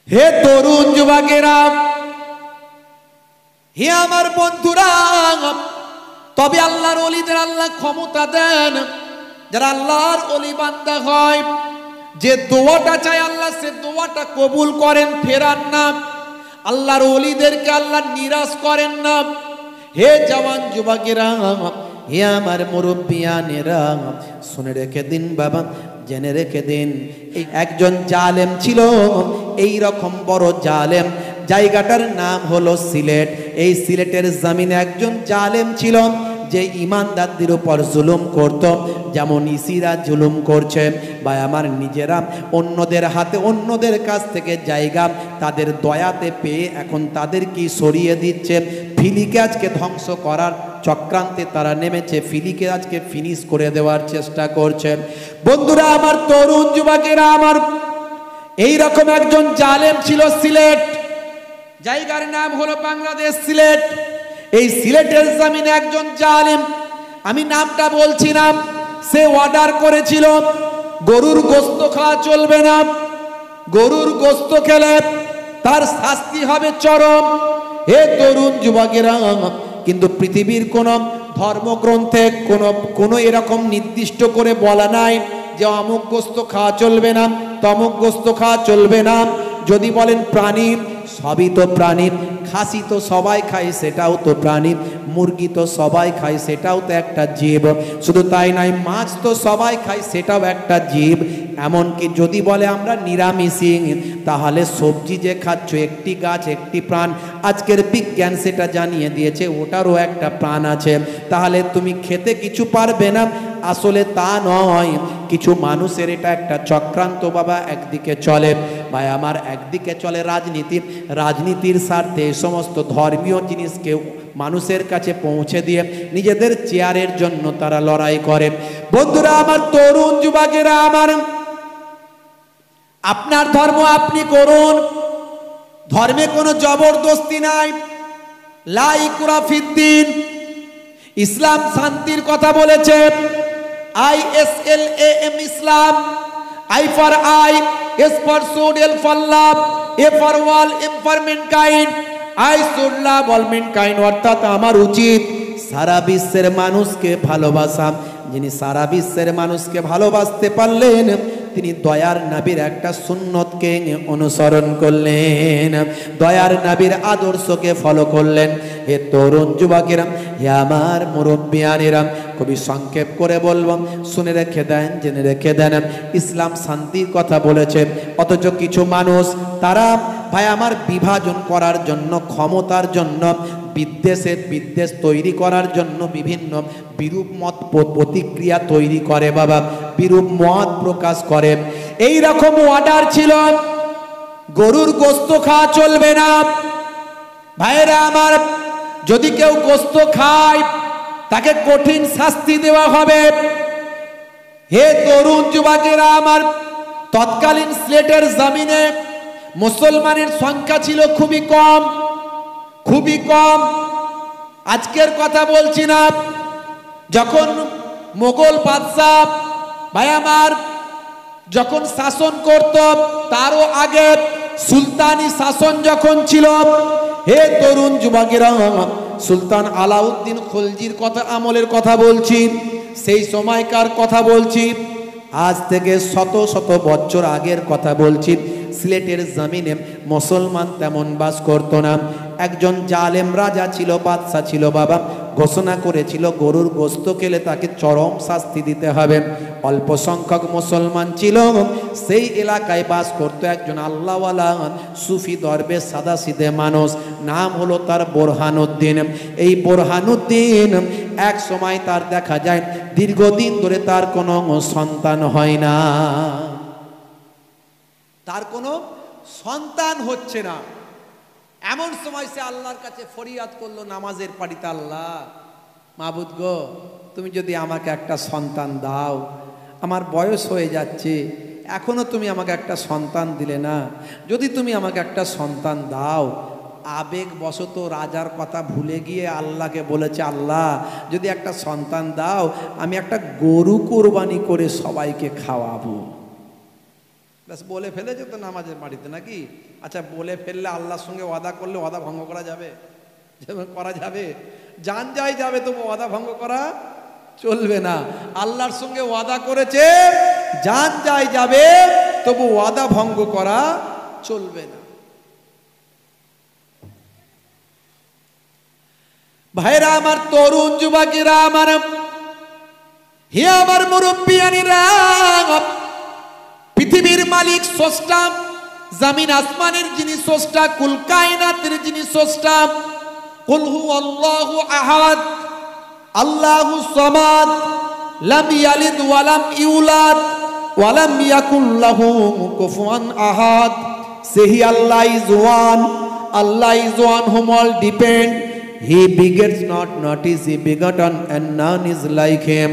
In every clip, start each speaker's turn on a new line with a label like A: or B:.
A: হে তরুণ যুবকেরা, হে আমার বন্ধুরা, তবে আল্লাহর ওলিদের আল্লাহ ক্ষমতা দেন, যারা আল্লাহর ওলি বান্দা হয়, যে দোয়াটা চায় আল্লাহ সে দোয়াটা কবুল করেন, ফেরান না। আল্লাহর ওলিদেরকে আল্লাহ নিরাশ করেন না। হে জওয়ান যুবকেরা, হে আমার মুরব্বিয়ানেরা, শুনে রেখে দিন বাবা, জেনে রেখে দিন, এই একজন জালেম ছিল, এই রকম বড় জালেম, জায়গাটার নাম হলো সিলেট। এই সিলেটের জমিনে একজন জালেম ছিল, যে ইমানদারদের উপর জুলুম করত, যেমন ইসিরা জুলুম করছে। বা আমার নিজেরা অন্যদের হাতে, অন্যদের কাছ থেকে জায়গা তাদের দয়াতে পেয়ে এখন তাদেরকে সরিয়ে দিচ্ছে। ফিলিকে আজকে ধ্বংস করার চক্রান্তে তারা নেমেছে, ফিলিকে আজকে ফিনিশ করে দেওয়ার চেষ্টা করছে। বন্ধুরা আমার, তরুণ যুবকেরা আমার, এই রকম একজন জালেম ছিল সিলেট, জায়গার নাম হলো বাংলাদেশ সিলেট। এই সিলেটের জমিনে একজন জালেম, আমি নামটা বলছি না, সে অর্ডার করেছিল গরুর গোশত খাওয়া চলবে না, গরুর গোশত খেলে তার শাস্তি হবে চরম। হে তরুণ যুবকেরা, কিন্তু পৃথিবীর কোন ধর্মগ্রন্থে কোনো এরকম নির্দিষ্ট করে বলা নাই যে অমুক গোশত খাওয়া চলবে না, তমুক গোশত খাওয়া চলবে না। যদি বলেন প্রাণী, সবই তো প্রাণী, খাসি তো সবাই খায়, সেটাও তো প্রাণী, মুরগি তো সবাই খায়, সেটাও তো একটা জীব। শুধু তাই নয়, মাছ তো সবাই খায়, সেটাও একটা জীব। এমনকি যদি বলে আমরা নিরামিষী, তাহলে সবজি যে খাচ্ছ, একটি গাছ একটি প্রাণ, আজকের বিজ্ঞান সেটা জানিয়ে দিয়েছে ওটারও একটা প্রাণ আছে। তাহলে তুমি খেতে কিছু পারবে না, আসলে তা নয়। কিছু মানুষের এটা একটা চক্রান্ত বাবা, একদিকে চলে ভাই আমার, একদিকে চলে রাজনীতি, রাজনীতির স্বার্থে এই সমস্ত ধর্মীয় জিনিসকে মানুষের কাছে পৌঁছে দিয়ে নিজেদের চেয়ারের জন্য তারা লড়াই করে। বন্ধুরা আমার, তরুণ যুবকেরা আমার, আপনার ধর্ম আপনি করুন, ধর্মে কোনো জবরদস্তি নাই, লা ইকরাহা ফিদ্দিন। ইসলাম শান্তির কথা বলেছে, ISLAM Islam, I for I, S for should, L for love, A for all, M for mankind, I should love all mankind। অর্থাৎ আমার উচিত সারা বিশ্বের মানুষকে ভালোবাসা। যিনি সারা বিশ্বের মানুষকে ভালোবাসতে পারলেন, তিনি দয়ার নবীর একটা সুন্নতকে অনুসরণ করলেন, দয়ার নবীর আদর্শকে ফলো করলেন। হে তরুণ যুবকেরা, হে আমার মুরব্বিয়ানেরা, খুবই সংক্ষেপ করে বলবো, শুনে রেখে দেন, জেনে রেখে দেন। ইসলাম শান্তির কথা বলেছে, অথচ কিছু মানুষ তারা ভাই আমার বিভাজন করার জন্য, ক্ষমতার জন্য, বিদ্বেষ তৈরি করার জন্য বিভিন্ন বিরূপ মত প্রতিক্রিয়া তৈরি করে বাবা, বিরূপ মত প্রকাশ করে। এই রকম অর্ডার ছিল, গরুর গোশত খাওয়া চলবে না। ভাইরা আমার, যদি কেউ গোশত খায় তাকে কঠিন শাস্তি দেওয়া হবে। হে তরুণ যুবকেরা আমার, তৎকালীন সিলেটের জমিনে মুসলমানের সংখ্যা ছিল খুবই কম, খুবই কম। আজকের কথা বলছি না, যখন মোগল বাদশাহ ভাই আমার যখন শাসন করত, তারও আগে সুলতানি শাসন যখন ছিল, হে তরুণ যুবকেরা, সুলতান আলাউদ্দিন খলজির কথা, আমলের কথা বলছি, সেই সময়কার কথা বলছি, আজ থেকে শত শত বছর আগের কথা বলছি। সিলেটের জমিনে মুসলমান তেমন বাস করতো না। একজন জালেম রাজা ছিল, বাদশা ছিল বাবা, ঘোষণা করেছিল গরুর গোশত খেলে তাকে চরম শাস্তি দিতে হবে। অল্প সংখ্যক মুসলমান ছিল, সেই এলাকায় বাস করতো একজন আল্লাহওয়ালা সুফি দরবেশ, সাদাসিধে মানুষ, নাম হলো তার বোরহানুদ্দিন। এই বোরহানুদ্দিন এক সময় তার দেখা যায় দীর্ঘদিন ধরে তার কোনো সন্তান হয় না, তার কোনো সন্তান হচ্ছে না। এমন সময় সে আল্লাহর কাছে ফরিয়াদ করলো নামাজের পাড়িতে, আল্লাহ মাবুদ গো, তুমি যদি আমাকে একটা সন্তান দাও, আমার বয়স হয়ে যাচ্ছে, এখনো তুমি আমাকে একটা সন্তান দিলে না, যদি তুমি আমাকে একটা সন্তান দাও। আবেগবশত রাজার কথা ভুলে গিয়ে আল্লাহকে বলেছে, আল্লাহ যদি একটা সন্তান দাও, আমি একটা গরু কোরবানি করে সবাইকে খাওয়াবো। ব্যাস বলে ফেলেছে তো নামাজের মাটিতে নাকি? আচ্ছা, বলে ফেললে আল্লাহর সঙ্গে ওয়াদা করলে ওয়াদা ভঙ্গ করা যাবে? করা যাবে? জান যাই যাবে, তবু ওয়াদা ভঙ্গ করা চলবে না। আল্লাহর সঙ্গে ওয়াদা করেছে, জান যাই যাবে, তবু ওয়াদা ভঙ্গ করা চলবে না। ভাইরা আমার, তরুণ যুবকেরা আমার, হে আমার মুরব্বিয়ানিরা, পৃথিবীর মালিক স্রষ্টা, জমিন আসমানের যিনি স্রষ্টা, কুল কায়নাতের যিনি স্রষ্টা, কুল হুয়াল্লাহু আহাদ আল্লাহু সামাদ লাম ইয়ালিদ ওয়া লাম ইউলাদ ওয়া লাম ইয়াকুল লাহু কুফুয়ান আহাদ। সেই Allah is one, Allah is one whom all depend. He begets not, not is he begotten, and none is like him.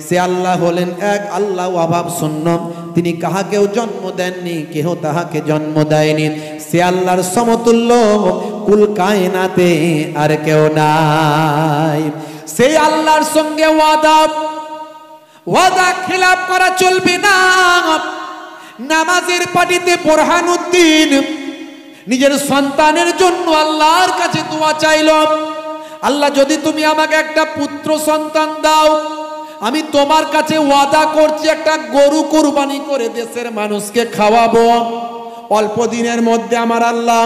A: সে আল্লাহ হলেন এক, আল্লাহ অভাব শূন্য, তিনি কাহাকেও জন্ম দেননি, কেহ তাহাকে জন্ম দেয়নি। সে আল্লাহর সমতুল্য কুল কায়নাতে আর কেউ নাই। সেই আল্লাহর সঙ্গে ওয়াদা খিলাফ করা চলবে না। নামাজের পাটিতে বোরহানুদ্দিন নিজের সন্তানের জন্য আল্লাহর কাছে দোয়া চাইল, আল্লাহ যদি তুমি আমাকে একটা পুত্র সন্তান দাও, আমি তোমার কাছে ওয়াদা করছি একটা গরু কুরবানি করে দেশের মানুষকে খাওয়াবো। অল্প দিনের মধ্যে আমার আল্লাহ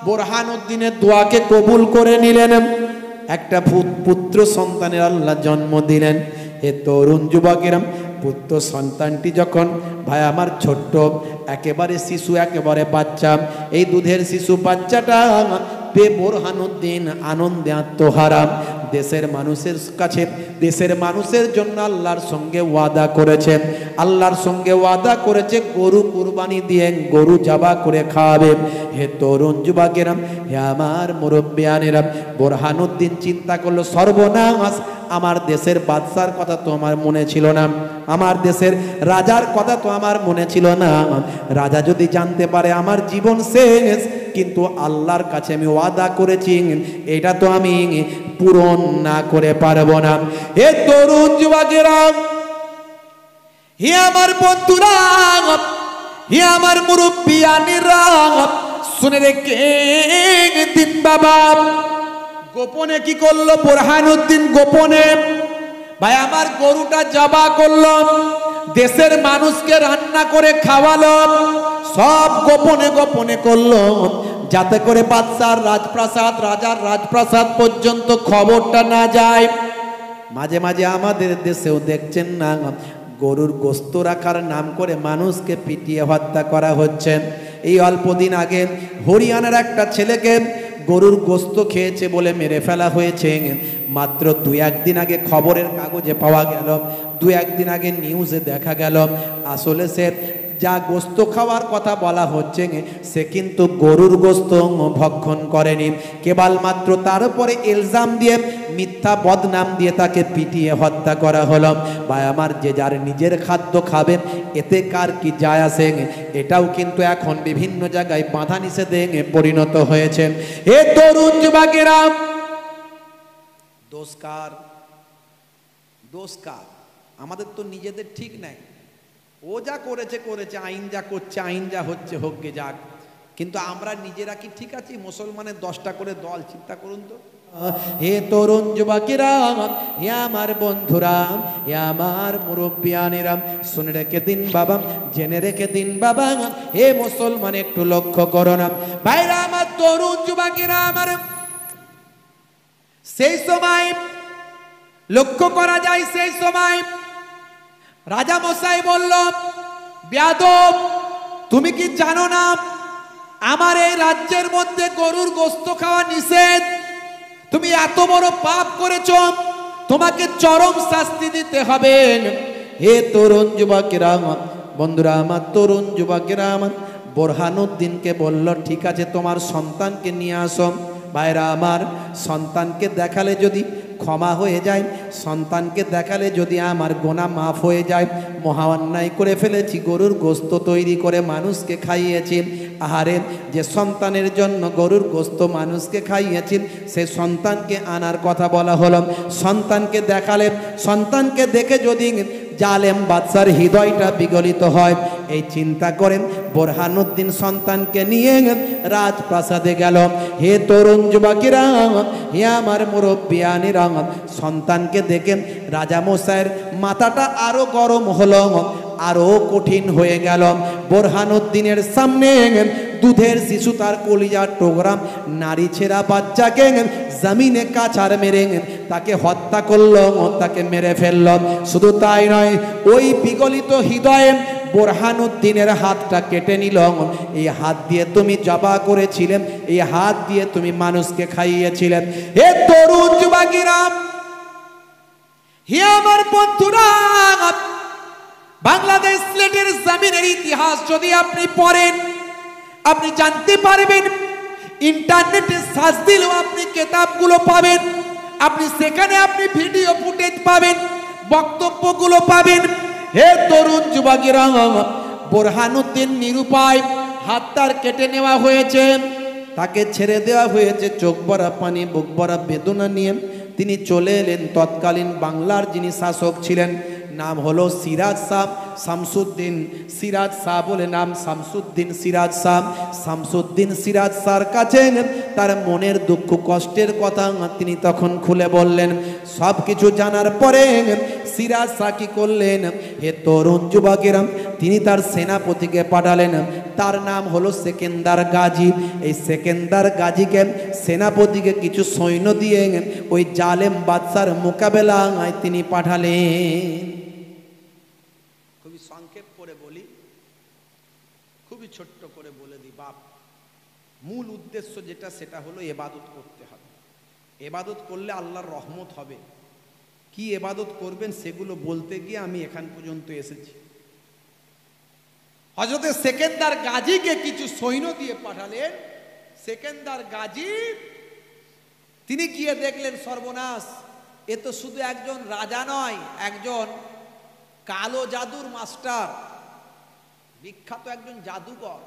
A: বোরহানুদ্দিনের দোয়াকে কবুল করে নিলেন, একটা পুত্র সন্তানের আল্লাহ জন্ম দিলেন। হে তরুণ যুবকেরা, পুত্র সন্তানটি যখন, ভাই আমার, ছোট্ট একেবারে শিশু, একেবারে বাচ্চা, এই দুধের শিশু বাচ্চাটা বোরহানুদ্দিন আনন্দে আত্মহারা, দেশের মানুষের কাছে, দেশের মানুষের জন্য আল্লাহর সঙ্গে ওয়াদা করেছে, আল্লাহর সঙ্গে ওয়াদা করেছে গরু কুরবানি দিয়ে গরু জবা করে খাওয়াবে। হে তরুণ যুবকেরা, হে আমার মুরব্বিয়ানেরা, বোরহানুদ্দিন চিন্তা করলো, সর্বনাশ, আমার দেশের বাদশার কথা তো আমার মনে ছিল না, আমার দেশের রাজার কথা তো আমার মনে ছিল না। রাজা যদি জানতে পারে আমার জীবন শেষ, কিন্তু আল্লাহর কাছে আমি ওয়াদা করেছি, এটা তো আমি পূরণ না করে পারবো না। হে তরুণ যুবকেরা, হে আমার বন্ধুরা, হে আমার মুরব্বিয়ানেরা, শুনে রেখে দিন বাবা। গোপনে কি করলো বোরহানুদ্দিন? গোপনে, ভাই আমার, গরুটা জবা করলো, দেশের মানুষকে রান্না করে খাওয়ালো, সব গোপনে গোপনে করলো, যাতে করে বাদশার রাজপ্রাসাদ, রাজার রাজপ্রাসাদ পর্যন্ত খবরটা না যায়। মাঝে মাঝে আমাদের দেশেও দেখছেন না, গরুর গোস্ত রাখার নাম করে মানুষকে পিটিয়ে হত্যা করা হচ্ছে। এই অল্প দিন আগে হরিয়ানার একটা ছেলেকে গরুর গোস্ত খেয়েছে বলে মেরে ফেলা হয়েছে। মাত্র 2-1 দিন আগে খবরের কাগজে পাওয়া গেল, 2-1 দিন আগে নিউজে দেখা গেল, আসলে সে যা গোস্ত খাওয়ার কথা বলা হচ্ছে, সে কিন্তু গরুর গোস্ত ভক্ষণ করেনি, কেবলমাত্র তার উপরে ইলজাম দিয়ে, মিথ্যা বদনাম দিয়ে তাকে পিটিয়ে হত্যা করা হলো। ভাই আমার, যে যার নিজের খাদ্য খাবে, এতে কার কি যায় আসে? এটাও কিন্তু এখন বিভিন্ন জায়গায় বাধা নিষেধে পরিণত হয়েছে। হে তরুণ যুবকেরা, দোষ কার? দোষ কার? আমাদের তো নিজেদের ঠিক নাই। ও যা করেছে করেছে, আইন যা করছে, আইন যা হচ্ছে হোক গে যাক, কিন্তু আমরা নিজেরা কি ঠিক আছি? মুসলমানের 10টা করে দল, চিন্তা করুন তো। হে তরুণ যুবকেরা, হে আমার বন্ধুরা, হে আমার মুরব্বিয়ানেরা, শুনে রেখে দিন বাবা, জেনে রেখে দিন বাবা, হে মুসলমান একটু লক্ষ্য করো না। ভাইরা আমার, তরুণ যুবকেরা আমার, সেই সময় লক্ষ্য করা যায়, সেই সময় রাজা মশাই বলল, বেয়াদব, তুমি কি জানো না আমার এই রাজ্যের মধ্যে গরুর গোস্ত খাওয়া নিষেধ? তুমি এত বড় পাপ করেছো, তোমাকে চরম শাস্তি দিতে হবে। হে তরুণ যুবকেরা, বন্ধুরা আমার, তরুণ যুবকেরা আমার, বোরহানুদ্দিনকে বলল, ঠিক আছে, তোমার সন্তানকে নিয়ে আসো। ভাইরা আমার, সন্তানকে দেখালে যদি ক্ষমা হয়ে যায়, সন্তানকে দেখালে যদি আমার গোনা মাফ হয়ে যায়, মহা অন্যায় করে ফেলেছি, গরুর গোস্ত তৈরি করে মানুষকে খাইয়েছি। আহারে, যে সন্তানের জন্য গরুর গোস্ত মানুষকে খাইয়েছি, সে সন্তানকে আনার কথা বলা হলো। সন্তানকে দেখালে, সন্তানকে দেখে যদি জালেম বাদশার হৃদয়টা বিগলিত হয়। এই চিন্তা করেন বোরহানুদ্দিন সন্তানকে নিয়ে রাজপ্রাসাদে গেল। হে তরুণ যুবকেরা, হে আমার মুরব্বিয়ানেরা, সন্তানকে দেখে রাজামশাইয়ের মাথাটা আরো গরম হলো, আরো কঠিন হয়ে গেল। বোরহানুদ্দিনের সামনে দুধের শিশু, তার কলিজার টুকরা নারী ছেঁড়া বাচ্চাকে জমিনে কাছার মেরে তাকে হত্যা করলো, তাকে মেরে ফেলল। শুধু তাই নয়, ওই বিগলিত হৃদয়ে বোরহানুদ্দিনের হাতটা কেটে নিল। এই হাত দিয়ে তুমি জবা করেছিলে, এই হাত দিয়ে তুমি মানুষকে খাইয়েছিলে। হে তরুণ যুবকেরা, হে আমার বন্ধুরা, বাংলাদেশ সিলেটের জমিনের ইতিহাস যদি আপনি পড়েন, আপনি জানতে পারবেন। ইন্টারনেটে সার্চ দিলেও আপনি কিতাবগুলো পাবেন, আপনি সেখানে আপনি ভিডিও ফুটেজ পাবেন, বক্তব্যগুলো পাবেন। হে তরুণ যুবকেরা, বোরহানুদ্দিন নিরুপায়, হাত তার কেটে নেওয়া হয়েছে, তাকে ছেড়ে দেওয়া হয়েছে। চোখ ভরা পানি, বুক ভরা বেদনা নিয়ে তিনি চলে এলেন তৎকালীন বাংলার যিনি শাসক ছিলেন, নাম হলো সিরাজ শাহ, শামসুদ্দিন সিরাজ শাহ বলে নাম, শামসুদ্দিন সিরাজ শাহ। শামসুদ্দিন সিরাজ শাহর কাছে তার মনের দুঃখ কষ্টের কথা তিনি তখন খুলে বললেন। সব কিছু জানার পরে সিরাজ শাহ কি করলেন, হে তরুণ যুবকেরা, তিনি তার সেনাপতিকে পাঠালেন, তার নাম হলো সেকেন্দার গাজী। এই সেকেন্দার গাজীকে, সেনাপতিকে কিছু সৈন্য দিয়ে ওই জালেম বাদশার মোকাবেলায় তিনি পাঠালেন। খুবই সংক্ষেপ করে বলি, খুবই ছোট্ট করে বলে দিই বাপ। মূল উদ্দেশ্য যেটা, সেটা হলো ইবাদত করতে হবে। ইবাদত করলে আল্লাহর রহমত হবে। কি ইবাদত করবেন সেগুলো বলতে গিয়ে আমি এখান পর্যন্ত এসেছি। হযরতে সেকেন্দার গাজীকে কিছু সৈন্য দিয়ে পাঠালেন। সেকেন্দার গাজী তিনি গিয়ে দেখলেন সর্বনাশ, এ তো শুধু একজন রাজা নয়, একজন কালো জাদুর মাস্টার, বিখ্যাত একজন জাদুকর,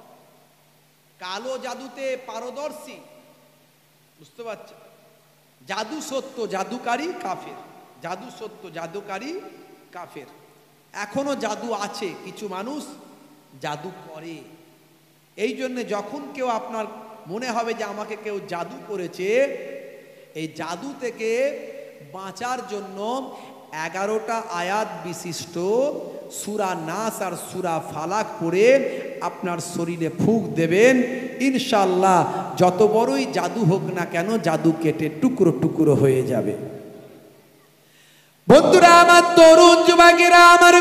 A: কালো জাদুতে পারদর্শী। বুঝতে পারছেন? জাদু সত্য, জাদুকারী কাফের। জাদু সত্য, জাদুকারী কাফের। এখনো জাদু আছে, কিছু মানুষ জাদু করে। এই জন্য যখন কেউ আপনার মনে হবে যে আমাকে কেউ জাদু করেছে, এই জাদু থেকে বাঁচার জন্য 11টা আয়াত বিশিষ্ট সূরা নাস আর সূরা ফালাক পড়ে আপনার শরীরে ফুঁক দেবেন। ইনশাআল্লাহ যত বড়ই জাদু হোক না কেন, জাদু কেটে টুকরো টুকরো হয়ে যাবে। বন্ধুরা আমার, তরুণ যুবকেরা আমার,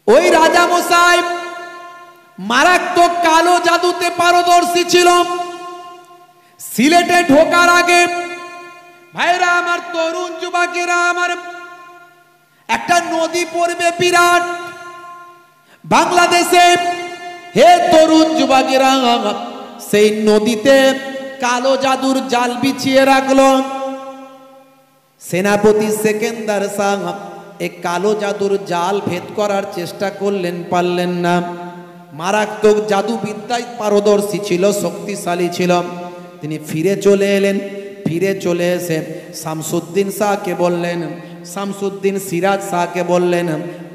A: ওই রাজা মশাই মারাত্মক কালো জাদুতে পারদর্শী ছিল। সিলেটে ঢোকার আগে ভাইরা আমার, তরুণ যুবকেরা আমার, একটা নদী পড়বে বিরাট বাংলাদেশে। হে তরুণ যুবকেরা, সেই নদীতে কালো জাদুর জাল বিছিয়ে রাখলো। সেনাপতি সেকেন্দার শাহ এই কালো জাদুর জাল ভেদ করার চেষ্টা করলেন, পারলেন না। মারাত্মক জাদুবিদ্যায় পারদর্শী ছিল, শক্তিশালী ছিল। তিনি ফিরে চলে এলেন। ফিরে চলে এসে শামসুদ্দিন শাহকে বললেন, শামসুদ্দিন সিরাজ শাহকে বললেন,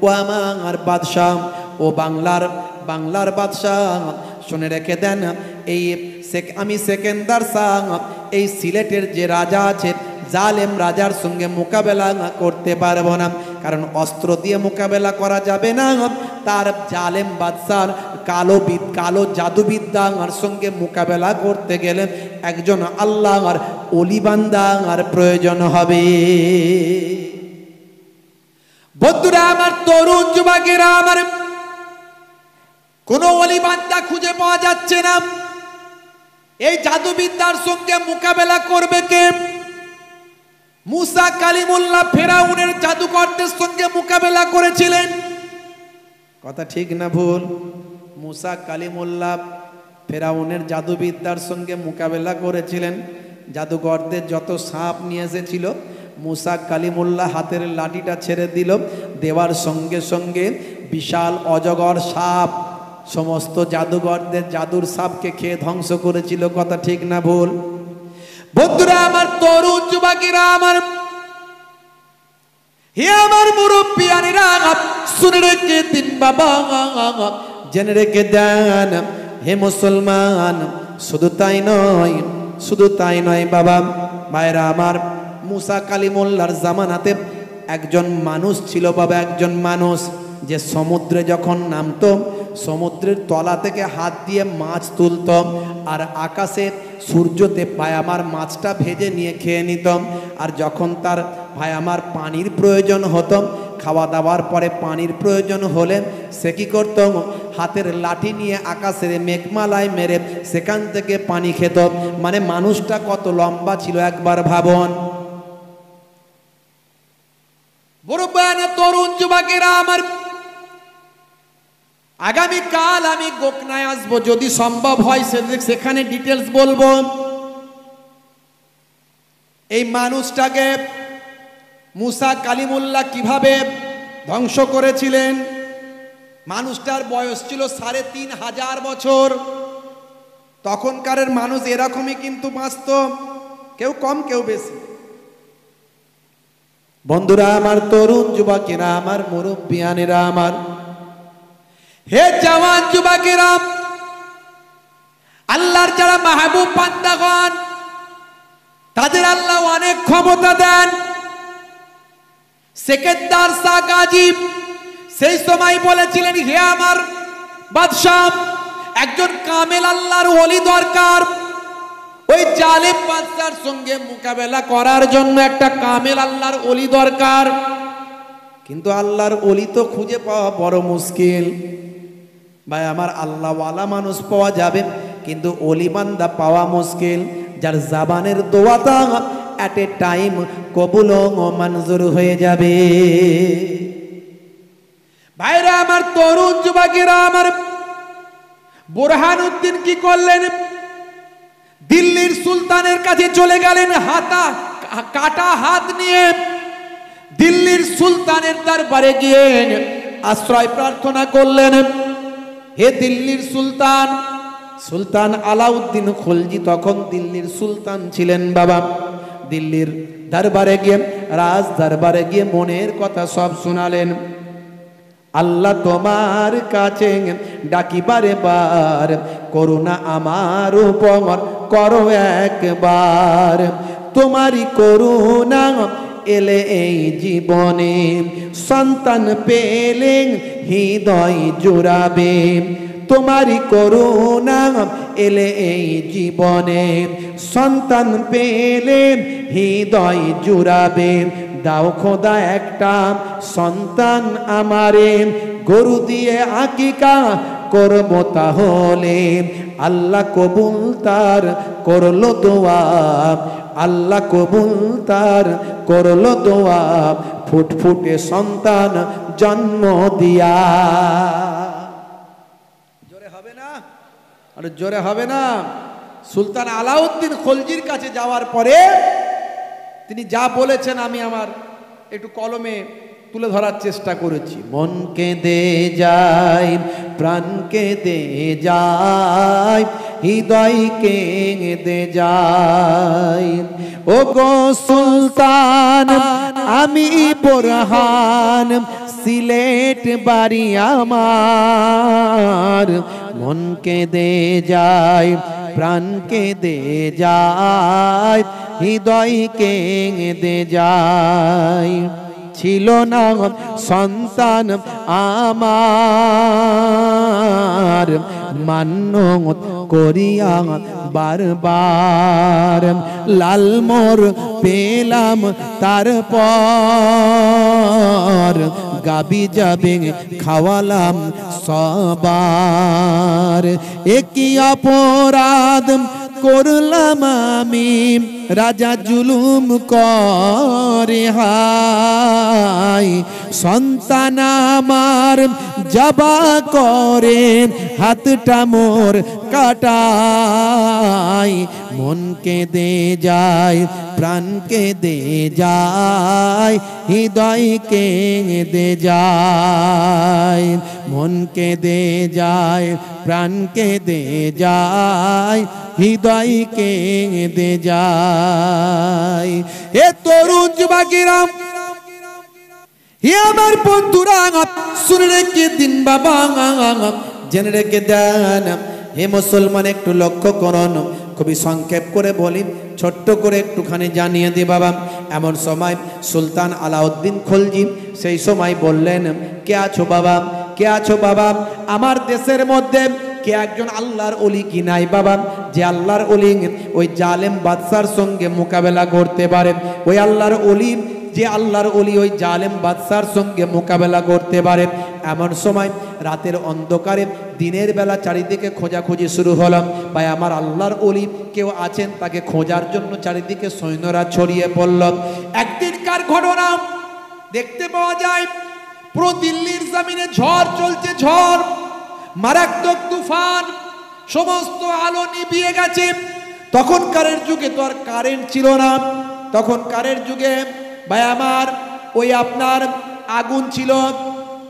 A: ও আমার বাদশাহ, ও বাংলার বাদশাহ, শুনে রেখে দেন, এই আমি সেকেন্দার শাহ এই সিলেটের যে রাজা আছে, জালেম রাজার সঙ্গে মোকাবেলা করতে পারবো না। কারণ অস্ত্র দিয়ে মোকাবেলা করা যাবে না, তার জালেম বাদশার কালো জাদুবিদ্যার সঙ্গে মোকাবেলা করতে গেলে একজন আল্লাহর ওলি বান্দার প্রয়োজন হবে। বন্ধুরা আমার, তরুণ যুবকেরা আমার, কোনো ওলি বান্দা খুঁজে পাওয়া যাচ্ছে না। এই জাদুবিদ্যার সঙ্গে মোকাবেলা করবে কে? মুসা কালিমুল্লাহ ফেরাউনের জাদুকরদের সঙ্গে মোকাবেলা করেছিলেন। কথা ঠিক না ভুল? মুসা কালিমুল্লাহ ফেরাউনের জাদুবিদ্যার সঙ্গে মোকাবেলা করেছিলেন। জাদুকরদের যত সাপ নিয়ে এসেছিল, মুসা কালিমুল্লাহ হাতের লাঠিটা ছেড়ে দিল, দেওয়ার সঙ্গে সঙ্গে বিশাল অজগর সাপ সমস্ত জাদুকরদের জাদুর সাপকে খেয়ে ধ্বংস করেছিল। কথা ঠিক না ভুল? বন্ধুরা আমার, তরুণ যুবকেরা আমার, হে আমার মুরব্বিয়ানেরা, শুনে রেখে দিন বাবা, জেনে রেখে দেন হে মুসলমান। শুধু তাই নয় বাবা, ভাইরা আমার, মুসা কালিমুল্লাহর জামানাতে একজন মানুষ ছিল বাবা, একজন মানুষ যে সমুদ্রে যখন নামতো, সমুদ্রের তলা থেকে হাত দিয়ে মাছ তুলত আর আকাশে সূর্যতে পায় আমার মাছটা ভেজে নিয়ে খেয়ে নিত। আর যখন তার ভাই আমার পানির প্রয়োজন হতো, খাওয়া দাওয়ার পরে পানির প্রয়োজন হলে সে কি করত, হাতের লাঠি নিয়ে আকাশের মেঘমালায় মেরে সেখান থেকে পানি খেত। মানে মানুষটা কত লম্বা ছিল একবার ভাবুন। তরুণ যুবকেরা আমার, আগামীকাল আমি গোকনায় আসবো, যদি সম্ভব হয় সেখানে ডিটেলস বলবো। এই মানুষটাকে মুসা কালিমুল্লাহ কিভাবে ধ্বংস করেছিলেন। মানুষটার বয়স ছিল ৩,৫০০ বছর। তখনকার মানুষ এরকমই কিন্তু বাঁচত, কেউ কম কেউ বেশি। বন্ধুরা আমার, তরুণ যুবকেরা আমার, মুরব্বিয়ানেরা আমার, হে জওয়ান যুবকেরা, আল্লাহর যারা মাহবুব বান্দাগণ, তাদের আল্লাহ অনেক ক্ষমতা দেন। সেকেন্দার শাহ গাজী সেই সময় বলেছিলেন, হে আমার বাদশাহ, একজন কামেল আল্লাহর ওলি দরকার। ওই জালেম বাদশার সঙ্গে মোকাবেলা করার জন্য একটা কামেল আল্লাহর ওলি দরকার। কিন্তু আল্লাহর ওলি তো খুঁজে পাওয়া বড় মুশকিল। ভাই আমার, আল্লাহওয়ালা মানুষ পাওয়া যাবে, কিন্তু ওলি বান্দা পাওয়া মুশকিল, যার জাবানের দোয়াটা এট এ টাইম কবুল ও মঞ্জুর হয়ে যাবে। ভাইরা আমার, তরুণ যুবকেরা আমার, বুরহানুদ্দিন কি করলেন, দিল্লির সুলতানের কাছে চলে গেলেন, কাটা হাত নিয়ে দিল্লির সুলতানের দরবারে গিয়ে আশ্রয় প্রার্থনা করলেন। হে দিল্লির সুলতান, সুলতান আলাউদ্দিন খলজি তখন দিল্লির সুলতান ছিলেন বাবা। দিল্লির দরবারে গিয়ে, রাজ দরবারে গিয়ে মনের কথা সব শোনালেন। আল্লাহ তোমার কাছে ডাকি বারে বার, করুণা আমার উপর করো একবার। তোমারই করুণা এলে এই জীবনে, সন্তান পেলে হৃদয় জুড়াবে। তোমারই করুণা এলে এই জীবনে, সন্তান পেলে হৃদয় জুড়াবে। দাও খোদা একটা সন্তান আমারে, গরু দিয়ে আকিকা করব তাহলে। আল্লাহ কবুল তার করলো দোয়া, আল্লাহ কবুল তার করলো দোয়া, ফুটফুটে সন্তান জন্ম দিয়া। জোরে হবে না? আরে জোরে হবে না? সুলতান আলাউদ্দিন খলজির কাছে যাওয়ার পরে তিনি যা বলেছেন আমি আমার একটু কলমে তুলে ধরার চেষ্টা করেছি। মনকে দে যায়, প্রাণকে দে যায়, হৃদয়কে দে যায়। ও গো সুলতান, আমি বোরহান, সিলেট বাড়ি আমার। মনকে দে যায়, প্রাণকে দে যায়, হৃদয়কে দে যায়। ছিল না সন্তান আমার, মান্যত করিয়া বারবার। লাল মোর পেলাম তারপর, গাবি যাবে খাওয়ালাম সবার। একই অপরাধ করলাম আমি, রাজা জুলুম করে হায়। সন্তান আমার জবা করে, হাতটা মোর কাটায়। মনকে দে যায়, প্রাণকে দে যায়, হৃদয়কে দে যায়। মনকে দে যায়, প্রাণকে দে যায়, হৃদয়কে দে যায়। এ তরুণ যুবকেরা, হে আমার বন্ধুরা, শুনে রেখে দিন বাবা, জেনে রেখে দেন। হে মুসলমান, একটু লক্ষ্য করুন, খুবই সংক্ষেপ করে বলি, ছোট্ট করে একটুখানি জানিয়ে দিই বাবা। এমন সময় সুলতান আলাউদ্দিন খলজি সেই সময় বললেন, কে আছো বাবা, কে আছো বাবা? আমার দেশের মধ্যে কে একজন আল্লাহর ওলি কি নাই বাবা, যে আল্লাহর ওলি ওই জালেম বাদশার সঙ্গে মোকাবেলা করতে পারে? ওই আল্লাহর ওলি, যে আল্লাহর ওলি ওই জালেম বাদশার সঙ্গে মোকাবেলা করতে পারে। এমন সময় রাতের অন্ধকারে দিনের বেলা চারিদিকে খোঁজাখুঁজি শুরু হলো। ভাই আমার আল্লাহর ওলি কেউ আছেন, তাকে খোঁজার জন্য চারিদিকে সৈন্যরা ছড়িয়ে পড়ল। একদিনকার ঘটনা দেখতে পাওয়া যায়, পুরো দিল্লির জমিনে ঝড় চলছে, ঝড়, মারাত্মক তুফান, সমস্ত আলো নিভিয়ে গেছে। তখনকারের যুগে তো আর কারেন্ট ছিল না, তখনকারের যুগে ভাই আমার ওই আপনার আগুন ছিল,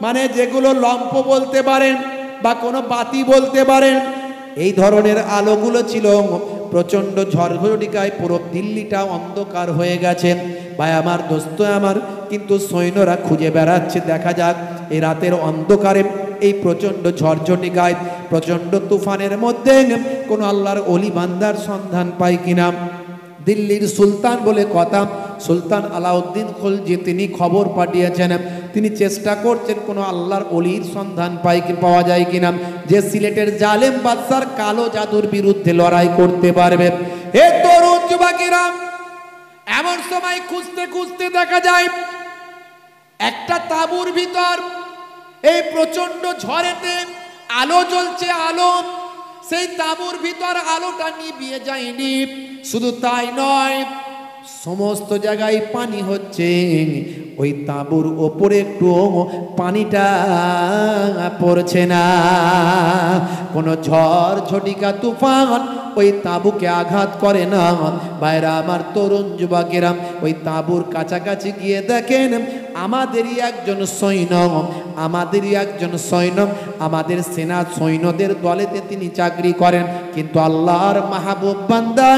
A: মানে যেগুলো লম্প বলতে পারেন বা কোনো বাতি বলতে পারেন, এই ধরনের আলোগুলো ছিল। প্রচণ্ড ঝড়ঝড়িকায় পুরো দিল্লিটা অন্ধকার হয়ে গেছে। ভাই আমার, দোস্ত আমার, কিন্তু সৈন্যরা খুঁজে বেড়াচ্ছে, দেখা যাক এই রাতের অন্ধকারে, এই প্রচণ্ড ঝড়ঝড়িকায়, প্রচণ্ড তুফানের মধ্যে কোনো আল্লাহর ওলি বান্দার সন্ধান পায় কিনা। দিল্লির সুলতান বলে কথা, সুলতান আলাউদ্দিন খলজি তিনি খবর পাঠিয়েছেন, তিনি চেষ্টা করছেন কোনো আল্লাহর ওলির সন্ধান পাওয়া যায় কিনা, যে সিলেটের জালেম বাদশার কালো জাদুর বিরুদ্ধে লড়াই করতে পারবে। হে তরুণ যুবকেরা, এমন সময় খুঁজতে খুঁজতে দেখা যায় একটা তাঁবুর ভিতর এই প্রচন্ড ঝড়েতে আলো জ্বলছে, আলো। সেই তাঁবুর ভিতর আলোটা নিভিয়ে যায়নি, শুধু তাই নয়, সমস্ত জায়গায় পানি হচ্ছে। ওই তাঁবুর ওপরে একটু পানিটা পড়ছে না। কোনো ঝড় ঝটিকা তুফান ওই তাঁবুকে আঘাত করে না। বাইরা আমার তরুণ যুবকেরা, ওই তাঁবুর কাছাকাছি গিয়ে দেখেন আমাদেরই একজন সৈন্য, আমাদেরই একজন সৈন্য, আমাদের সেনা সৈন্যদের দলেতে তিনি চাকরি করেন, কিন্তু আল্লাহর মাহবুব বান্দা,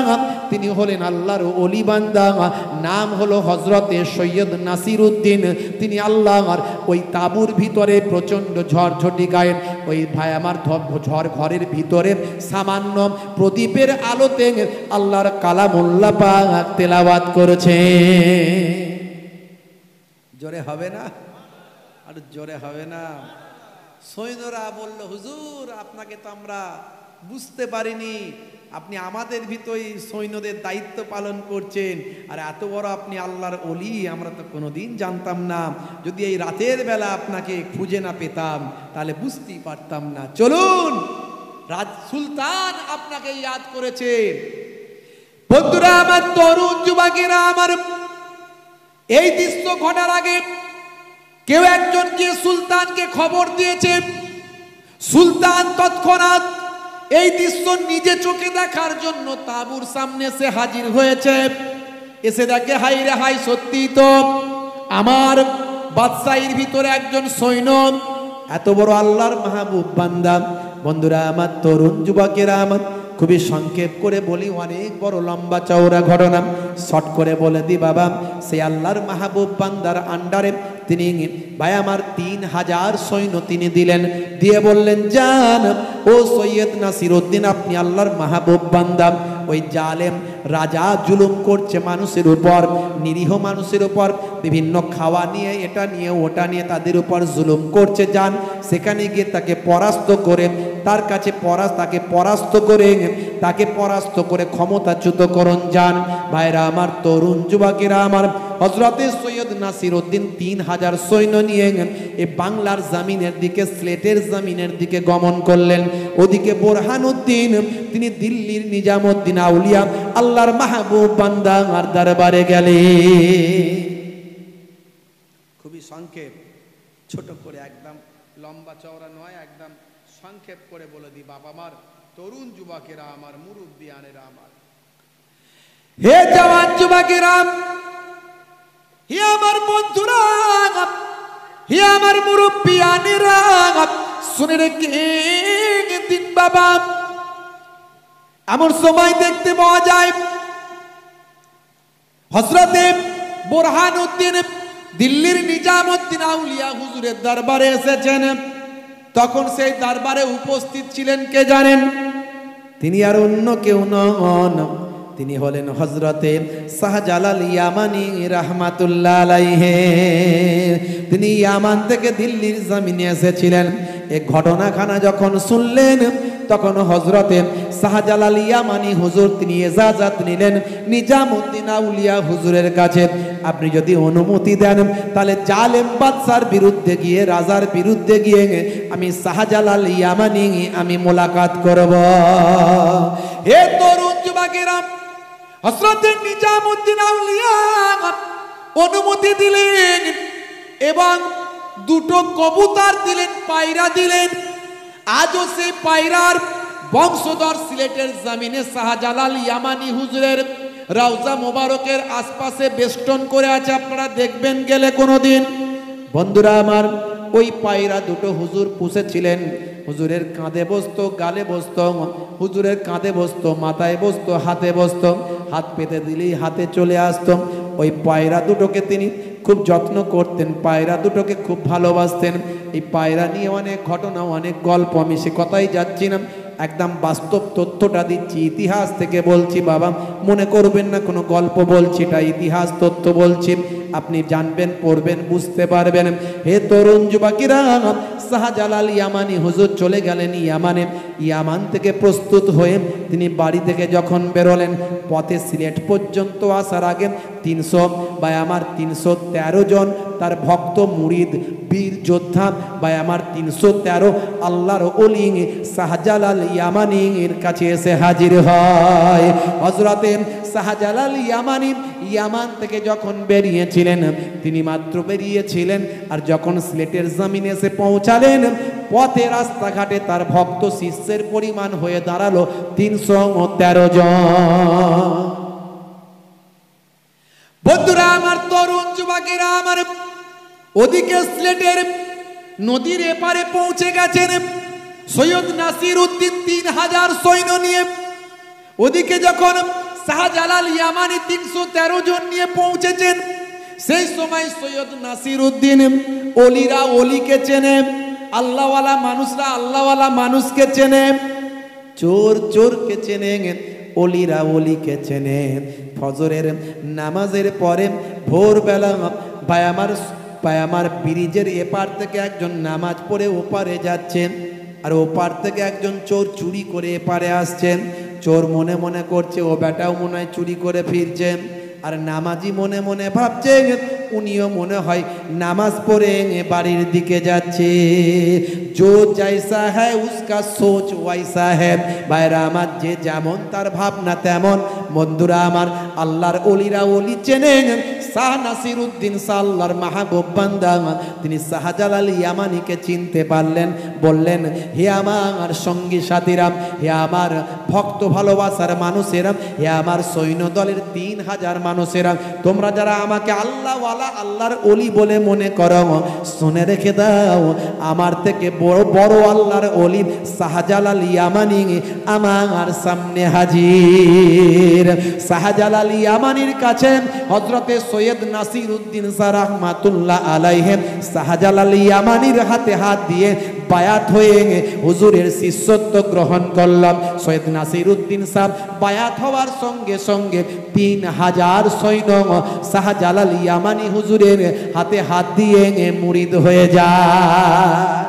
A: তিনি হলেন আল্লাহর ওলি বান্দা, নাম হলো হজরতে সৈয়দ নাসির উদ্দিন। তিনি আল্লাহর ওই তাঁবুর ভিতরে প্রচণ্ড ঝড় ঝটিকায় ওই ভাই আমার ঝড় ঘরের ভিতরে সামান্য প্রদীপের আলোতে আল্লাহর কালামুল্লাহ পাক তেলাওয়াত করেছে। জোরে হবে না? আর জোরে হবে না? সৈন্যরা বলল, হুজুর আপনাকে তো আমরা বুঝতে পারিনি, আপনি আমাদের ভিতরে সৈন্যদের দায়িত্ব পালন করছেন, আর এত বড় আপনি আল্লাহর ওলি আমরা তো কোনোদিন জানতাম না। যদি এই রাতের বেলা আপনাকে খুঁজে না পেতাম তাহলে বুঝতেই পারতাম না। চলুন, রাজ সুলতান আপনাকে ইয়াদ করেছে। বন্ধুরা আমার, তরুণ যুবকেরা আমার, এই দৃশ্য ঘটার আগে কেউ একজন গিয়ে সুলতানকে খবর দিয়েছে। সুলতান তৎক্ষণাৎ এই দৃশ্য নিজে চোখে দেখার জন্য তাঁবুর সামনে এসে হাজির হয়েছে। এসে দেখে, হাই রে হাই, সত্যি তো আমার বাদশাহীর ভিতরে একজন সৈন্য, এত বড় আল্লাহর মাহবুব বান্দা। বন্ধুরা আমার, তরুণ যুবকেরা আমার, খুবই সংক্ষেপ করে বলি, অনেক বড় লম্বা চওড়া ঘটনা, শর্ট করে বলে দি বাবা। সেই আল্লাহর মাহবুব বান্দার আন্ডারে তিনি ভাই আমার 3000 সৈন্য তিনি দিলেন, দিয়ে বললেন, যান ও সৈয়দ নাসির উদ্দিন, আপনি আল্লাহর মাহবুব বান্দা, ওই জালেম রাজা জুলুম করছে মানুষের উপর, নিরীহ মানুষের উপর, বিভিন্ন খাওয়া নিয়ে, এটা নিয়ে, ওটা নিয়ে তাদের উপর জুলুম করছে, যান সেখানে গিয়ে তাকে পরাস্ত করে, তার কাছে তাকে পরাস্ত করে ক্ষমতাচ্যুত করুন, যান। ভাইরা আমার, তরুণ যুবকেরা আমার, হযরতে সৈয়দ নাসির উদ্দিন 3000 সৈন্য নিয়ে এই বাংলার জমিনের দিকে, সিলেটের জমিনের দিকে গমন করলেন। ওদিকে বোরহানউদ্দিন তিনি দিল্লির নিজামউদ্দিন আউলিয়া আল্লাহর মাহবুব বান্দার দরবারে গেলেন। খুবই সংক্ষেপ, ছোট করে, একদম লম্বা চওড়া নয়, একদম সংক্ষেপ করে বলে দি বাবা আমার, তরুণ যুবকেরা আমার, মুরব্বিয়ানেরা আমার, হে জওয়ান যুবকেরা, হে আমার বন্ধুরা, হে আমার মুরব্বিয়ানেরা, শুনে রেখে দিন বাবা। এমন সময় দেখতে পাওয়া যায় হযরতে বোরহানউদ্দিন দিল্লির নিজামুদ্দিন আউলিয়া হুজুরের দরবারে এসেছেন। তখন সেই দরবারে উপস্থিত ছিলেন কে জানেন? তিনি আর অন্য কেউ নন, তিনি হলেন হযরতে শাহজালাল ইয়ামানি রাহমাতুল্লাহ আলাইহি। তিনি ইয়ামান থেকে দিল্লির জমিনে এসেছিলেন। এই ঘটনাখানা যখন শুনলেন তখন হযরতে শাহজালাল ইয়ামানি হুজুর তিনি ইজাজত নিলেন নিজামুদ্দিন আউলিয়া হুজুরের কাছে, আপনি যদি অনুমতি দেন তাহলে জালেম বাদশার বিরুদ্ধে গিয়ে, রাজার বিরুদ্ধে গিয়ে আমি শাহজালাল ইয়ামানি আমি মোলাকাত করব। হে তরুণ যুবকেরা, হযরত নিজামুদ্দিন আউলিয়া অনুমতি দিলেন এবং দুটো কবুতর দিলেন, পায়রা দিলেন। আজও সেই পায়রার বংশধর সিলেটের জমিনে শাহজালাল ইয়ামানি হুজুরের রওজা মোবারকের আশপাশে বেষ্টন করে আছে, আপনারা দেখবেন গেলে কোনোদিন। বন্ধুরা আমার, ওই পায়রা দুটো হুজুর পুষেছিলেন। হুজুরের কাঁধে বসতো, গালে বসতো, হুজুরের কাঁধে বসতো, মাথায় বসতো, হাতে বসতো, হাত পেতে দিলেই হাতে চলে আসতো। ওই পায়রা দুটোকে তিনি খুব যত্ন করতেন, পায়রা দুটোকে খুব ভালোবাসতেন। এই পায়রা নিয়ে অনেক ঘটনা, অনেক গল্প, আমি সে কথাই যাচ্ছি না, একদম বাস্তব তথ্যটা দিচ্ছি, ইতিহাস থেকে বলছি বাবা, মনে করবেন না কোনো গল্প বলছি, এটা ইতিহাস তথ্য বলছি, আপনি জানবেন, পড়বেন, বুঝতে পারবেন। হে তরুণ যুবকেরা, শাহজালাল ইয়ামানি হুজুর চলে গেলেন ইয়ামানে। ইয়ামান থেকে প্রস্তুত হয়ে তিনি বাড়ি থেকে যখন বেরোলেন, পথে সিলেট পর্যন্ত আসার আগে 313 জন তার ভক্ত মুরিদ বীর যোদ্ধা আমার 313 আল্লাহর ওলি শাহজালাল ইয়ামানির কাছে এসে হাজির হয়। হযরতে শাহজালাল ইয়ামানি ইয়ামান থেকে যখন বেরিয়েছিলেন, তিনি মাত্র বেরিয়েছিলেন, আর যখন সিলেটের জমিনে এসে পৌঁছালেন, পথে রাস্তাঘাটে তার ভক্ত শিষ্যের পরিমাণ হয়ে দাঁড়ালো 313 জন। বন্ধুরা আমার, তরুণ যুবকেরা আমার, ওদিকে সিলেটের নদীর এপারে পৌঁছে গেছেন সৈয়দ নাসির উদ্দিন 3000 সৈন্য নিয়ে। ওদিকে যখন শাহজালাল ইয়ামানি 313 জন নিয়ে পৌঁছেছেন, সেই সময় সৈয়দ নাসির উদ্দিন অলিরা অলিকে চেনে, আল্লাহওয়ালা মানুষরা আল্লাহওয়ালা মানুষকে চেনে, চোর চোরকে চেনে, অলিরা অলিকে চেনে। ফজরের নামাজের পরে ভোরবেলা ভাই আমার ব্রিজের এপার থেকে একজন নামাজ পড়ে ওপারে যাচ্ছেন, আর ওপার থেকে একজন চোর চুরি করে এপারে আসছেন। চোর মনে মনে করছে ও বেটাও মনে হয় চুরি করে ফিরছে, আর নামাজি মনে মনে ভাবছে উনিও মনে হয় নামাজ পড়ে বাড়ির দিকে যাচ্ছে। जो जैसा है उसका सोच वैसा है। ভাইরা আমার, যে যেমন তার ভাবনা তেমন। বন্ধুরা আমার, আল্লাহর ওলিরা ওলি চেনেন। শাহ নাসির উদ্দিন শাহ আল্লাহর মাহবুব বান্দা, তিনি শাহজালাল ইয়ামানিকে চিনতে পারলেন। বললেন, হে আমার সঙ্গী সাথীরা, হে আমার ভক্ত ভালোবাসার মানুষেরা, হে আমার সৈন্য দলের 3000 মানুষেরা, তোমরা যারা আমাকে আল্লাহওয়ালা আল্লাহর ওলি বলে মনে করো, শুনে রেখে দাও, আমার থেকে বড় বড় আল্লাহর ওলি শাহজালাল ইয়ামানি আমার সামনে হাজির। শাহজালাল ইয়ামানির কাছে হযরতে সৈয়দ নাসির উদ্দিন শাহ রাহমাতুল্লাহ আলাইহি শাহজালাল ইয়ামানির হাতে হাত দিয়ে বায়াত হয়ে হুজুরের শিষ্যত্ব গ্রহণ করলাম। সৈয়দ নাসির উদ্দিন সাহেব বায়াত হওয়ার সঙ্গে সঙ্গে 3000 সৈন্য শাহজালাল ইয়ামানি হুজুরের হাতে হাত দিয়ে মুরিদ হয়ে যায়।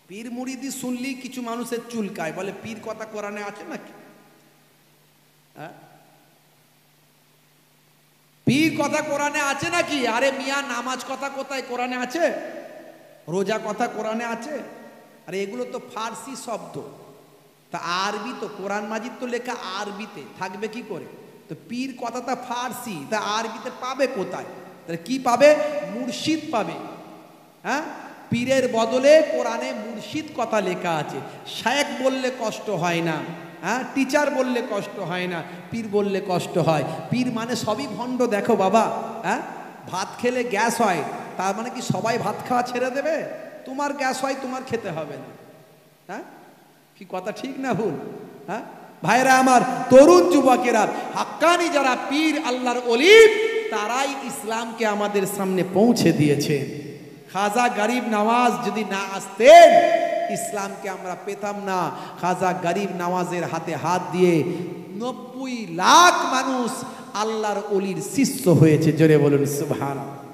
A: পীর মুরিদি শুনলি কিছু মানুষের চুলকায়, বলে পীর কথা কোরআনে আছে নাকি? পীর কথা কোরআনে আছে নাকি? আরে মিয়া, নামাজ কথা কোথায় কোরআনে আছে? রোজা কথা কোরআনে আছে? আরে এগুলো তো ফার্সি শব্দ, তা আরবি তো, কোরআন মাজিদ তো লেখা আরবিতে, থাকবে কি করে? তো পীর কথাটা ফার্সি, তা আরবিতে পাবে কোথায়? তাহলে কি পাবে? মুর্শিদ পাবে। হ্যাঁ, পীরের বদলে কোরআনে মুর্শিদ কথা লেখা আছে। শায়েখ বললে কষ্ট হয় না, হ্যাঁ, টিচার বললে কষ্ট হয় না, পীর বললে কষ্ট হয়। পীর মানে সবই ভণ্ড। দেখো বাবা, হ্যাঁ, ভাত খেলে গ্যাস হয়, তার মানে কি সবাই ভাত খাওয়া ছেড়ে দেবে? তোমার গ্যাস হয়, তোমার খেতে হবে না। হ্যাঁ, কি কথা ঠিক না ভুল? হ্যাঁ ভাইরা আমার, তরুণ যুবকেরা, হাক্কানি যারা পীর আল্লাহর ওলি, তারাই ইসলামকে আমাদের সামনে পৌঁছে দিয়েছে। খাজা গরিব নওয়াজ যদি না আসতেন ইসলামকে আমরা পেতাম না। খাজা গরিব নওয়াজের হাতে হাত দিয়ে 90 লাখ মানুষ আল্লাহর ওলির শিষ্য হয়েছে। জোরে বলুন সুবহানাল্লাহ।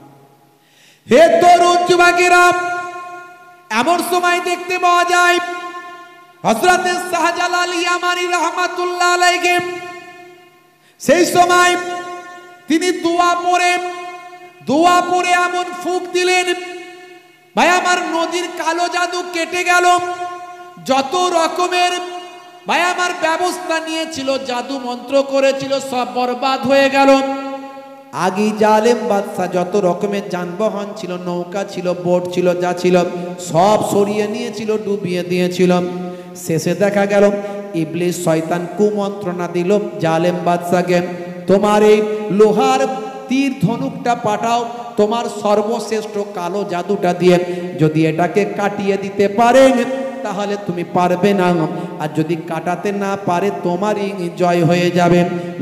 A: হে তরুণ যুবকেরা, এমন সময় দেখতে পাওয়া যায় হযরত শাহজালাল ইয়ামানী রাহমাতুল্লাহ আলাইহি, সেই সময় তিনি দোয়া পড়ে এমন ফুঁক দিলেন, ভাই আমার নদীর কালো জাদু কেটে গেল। যত রকমের ভাই আমার ব্যবস্থা নিয়েছিল, জাদু মন্ত্র করেছিল, সব বরবাদ হয়ে গেল। আগে জালেম বাদশা যত রকমের যানবাহন ছিল, নৌকা ছিল, বোট ছিল, যা ছিল সব সরিয়ে নিয়েছিল, ডুবিয়ে দিয়েছিল। শেষে দেখা গেল ইবলিস শয়তান কুমন্ত্রণা দিল জালেম বাদশাকে, তোমার এই লোহার তীর ধনুকটা পাঠাও, তোমার সর্বশ্রেষ্ঠ কালো জাদুটা দিয়ে যদি এটাকে কাটিয়ে দিতে পারে তাহলে তুমি পারবে না, আর যদি কাটাতে না পারে তোমারই জয় হয়ে যাবে।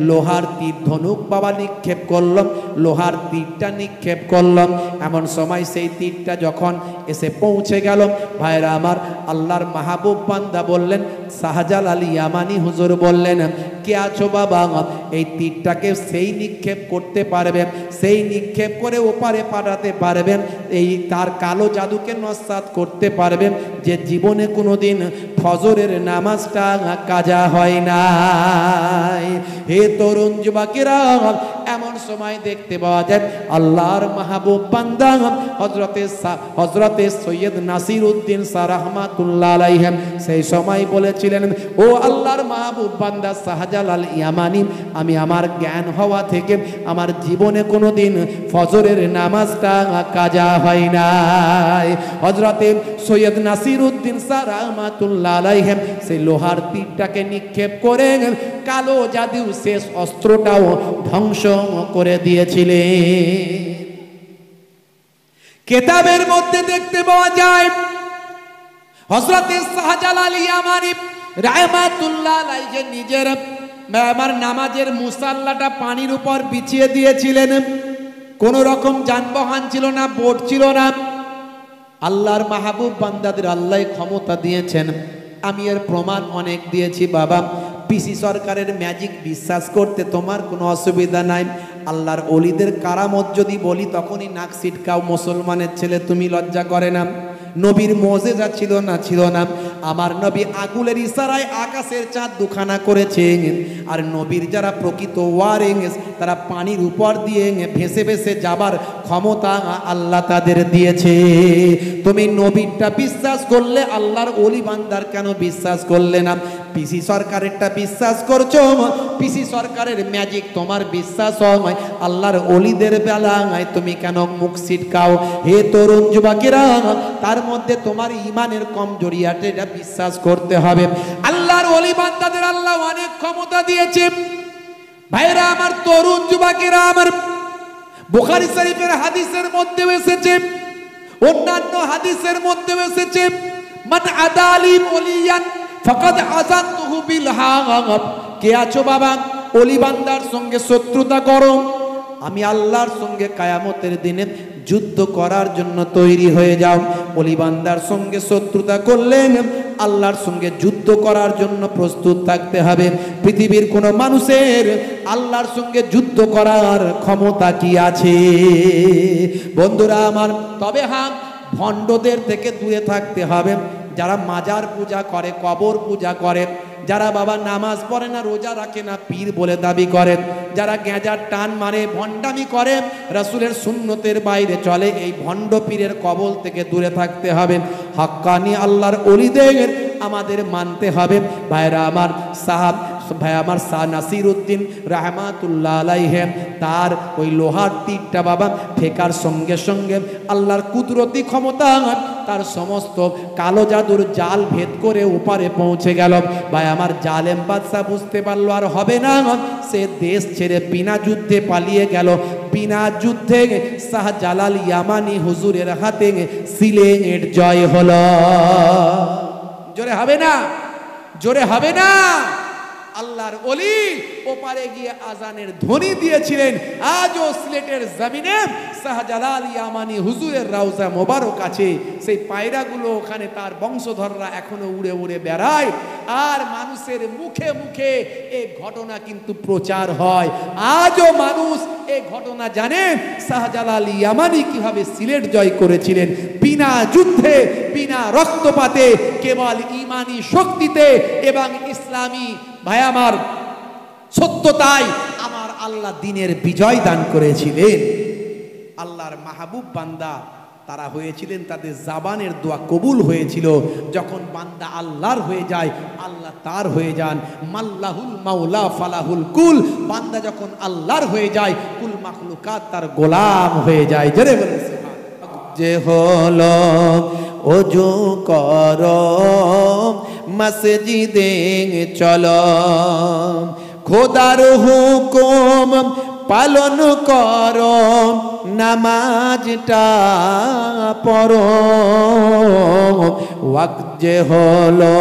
A: লোহার তীর ধনুক বাবা নিক্ষেপ করলাম, লোহার তীরটা নিক্ষেপ করলাম। এমন সময় সেই তীরটা যখন এসে পৌঁছে গেল, ভাইরা আমার, আল্লাহর মাহবুব বান্দা বললেন, শাহজালাল ইয়ামানী হুজুর বললেন, কে আছো বাবা? এই তীরটাকে সেই নিক্ষেপ করতে পারবেন, সেই নিক্ষেপ করে ওপারে পাঠাতে পারবেন, এই তার কালো জাদুকে নস্যাৎ করতে পারবেন যে জীবনে কোনোদিন ফজরের নামাজটা কাজা হয় না। হে তরুণ যুবকেরা, এমন সময় দেখতে পাওয়া যায় আল্লাহর মাহবুব বান্দা হযরতে সৈয়দ নাসির উদ্দিন শাহ রাহমাতুল্লাহ আলাইহি সেই সময় বলেছিলেন, ও আল্লাহর মাহবুব বান্দা শাহজালাল ইয়ামানী, আমি আমার জ্ঞান হওয়া থেকে আমার জীবনে কোনোদিন ফজরের নামাজটা কাজা হয় না। হযরতে সৈয়দ নাসির উদ্দিন শাহ রাহমাতুল্লাহ আলাইহি সেই লোহার তীরটাকে নিক্ষেপ করে কালো জাদু শেষ অস্ত্রটাও ধ্বংস করে দিয়েছিলেন। কিতাবের মধ্যে দেখতে পাওয়া যায় হযরতে শাহজালাল ইয়ামানী রাহমাতুল্লাহ আলাইহি নিজের আমার নামাজের মুসাল্লাটা পানির উপর বিছিয়ে দিয়েছিলেন। কোন রকম যানবাহন ছিল না, বোট ছিল না। আল্লাহর মাহবুব বান্দাদের আল্লাহ ক্ষমতা দিয়েছেন, আমি এর প্রমাণ অনেক দিয়েছি বাবা। পিসি সরকারের ম্যাজিক বিশ্বাস করতে তোমার কোনো অসুবিধা নাই। আল্লাহর ওলিদের কারামত যদি বলি তখনই নাক সিটকাও মুসলমানের ছেলে, তুমি লজ্জা করে না? নবীর মুজিজা ছিল না? ছিল না। আমার নবী আগুলের ইশারায় আকাশের চাঁদ দুখানা করেছেন, আর নবীর যারা প্রকৃত ওয়ারিস তারা পানির উপর দিয়ে ভেসে ভেসে যাবার ক্ষমতা আল্লাহ তাদের দিয়েছে। তুমি নবীরটা বিশ্বাস করলে আল্লাহর ওলি বান্দার কেন বিশ্বাস করলে না? পিসি সরকারেরটা বিশ্বাস করছো, পিসি সরকারের ম্যাজিক তোমার বিশ্বাস হয়, আল্লাহর ওলিদের বেলায় তুমি কেন মুখ সিটকাও? হে তরুণ যুবকেরা, তার মধ্যে তোমার ইমানের কমজোরি আছে, এটা বিশ্বাস করতে হবে। আল্লাহর ওলি বান্দাদের আল্লাহ অনেক ক্ষমতা দিয়েছে। ভাইরা আমার, তরুণ যুবকেরা আমার, বুখারী শরীফের হাদিসের মধ্যে এসেছে, অন্যান্য হাদিসের মধ্যে এসেছে, মান আদালি ওলিয়ান ফাকাদ আযানতুহু বিল হারাম। কে আছো বাবা? ওলি বান্দার সঙ্গে শত্রুতা করো, আমি আল্লাহর সঙ্গে কিয়ামতের দিনে যুদ্ধ করার জন্য তৈরি হয়ে যাও। ওলি বান্দার সঙ্গে শত্রুতা করলেন, আল্লাহর সঙ্গে যুদ্ধ করার জন্য প্রস্তুত থাকতে হবে। পৃথিবীর কোন মানুষের আল্লাহর সঙ্গে যুদ্ধ করার ক্ষমতা কি আছে? বন্ধুরা আমার, তবে হ্যাঁ, ভণ্ডদের থেকে দূরে থাকতে হবে। যারা মাজার পূজা করে, কবর পূজা করে, যারা বাবা নামাজ পড়ে না, রোজা রাখে না, পীর বলে দাবি করেন, যারা গেঁজার টান মারে, ভণ্ডামি করে, রাসূলের সুন্নতের বাইরে চলে, এই ভণ্ড পীরের কবল থেকে দূরে থাকতে হবে। হাক্কানি আল্লাহর ওলিদের আমাদের মানতে হবে। ভাইরা আমার, ভাই আমার শাহ নাসির উদ্দিন রাহমাতুল্লাহ আলাইহি তার ওই লোহার তীরটা বাবা ফেকার সঙ্গে সঙ্গে আল্লাহর কুদরতি ক্ষমতা তার সমস্ত কালো জাদুর জাল ভেদ করে ওপারে পৌঁছে গেল। ভাই আমার, জালেম বাদশা বুঝতে পারলো আর হবে না, সে দেশ ছেড়ে বিনা যুদ্ধে পালিয়ে গেল। বিনা যুদ্ধে শাহজালাল ইয়ামানী হুজুরের হাতে সিলেটের জয় হলো। জোরে হবে না? জোরে হবে না? আল্লাহর ওলি ওপারে গিয়ে আজানের ধ্বনি দিয়েছিলেন। আজও সিলেটের জমিনে শাহজালাল ইয়ামানি হুজুরের রওজা মোবারক আছে, সেই পায়রাগুলো ওখানে তার বংশধররা এখনো উড়ে উড়ে বেড়ায়, আর মানুষের মুখে মুখে এই ঘটনা কিন্তু প্রচার হয়। আজও মানুষ এই ঘটনা জানেন শাহজালাল ইয়ামানি কিভাবে সিলেট জয় করেছিলেন, বিনা যুদ্ধে, বিনা রক্তপাতে, কেবল ইমানি শক্তিতে এবং ইসলামী ভাই আমার সত্যতাই আমার আল্লাহ দিনের বিজয় দান করেছিলেন। আল্লাহর মাহবুব বান্দা তারা হয়েছিলেন, তাদের জাবানের দোয়া কবুল হয়েছিল। যখন বান্দা আল্লাহর হয়ে যায়, আল্লাহ তার হয়ে যান। মাল্লাহুল মাওলা ফালাহুল কুল, বান্দা যখন আল্লাহর হয়ে যায়, কুল মাখলুকাত তার গোলাম হয়ে যায়। জোরে বলেন সুবহানাল্লাহ। যে হলো ওযু করো মসজিদে চলো, খোদার হুকুম পালন করো, নামাজটা পড়ো। ওয়াক্ত যে হলো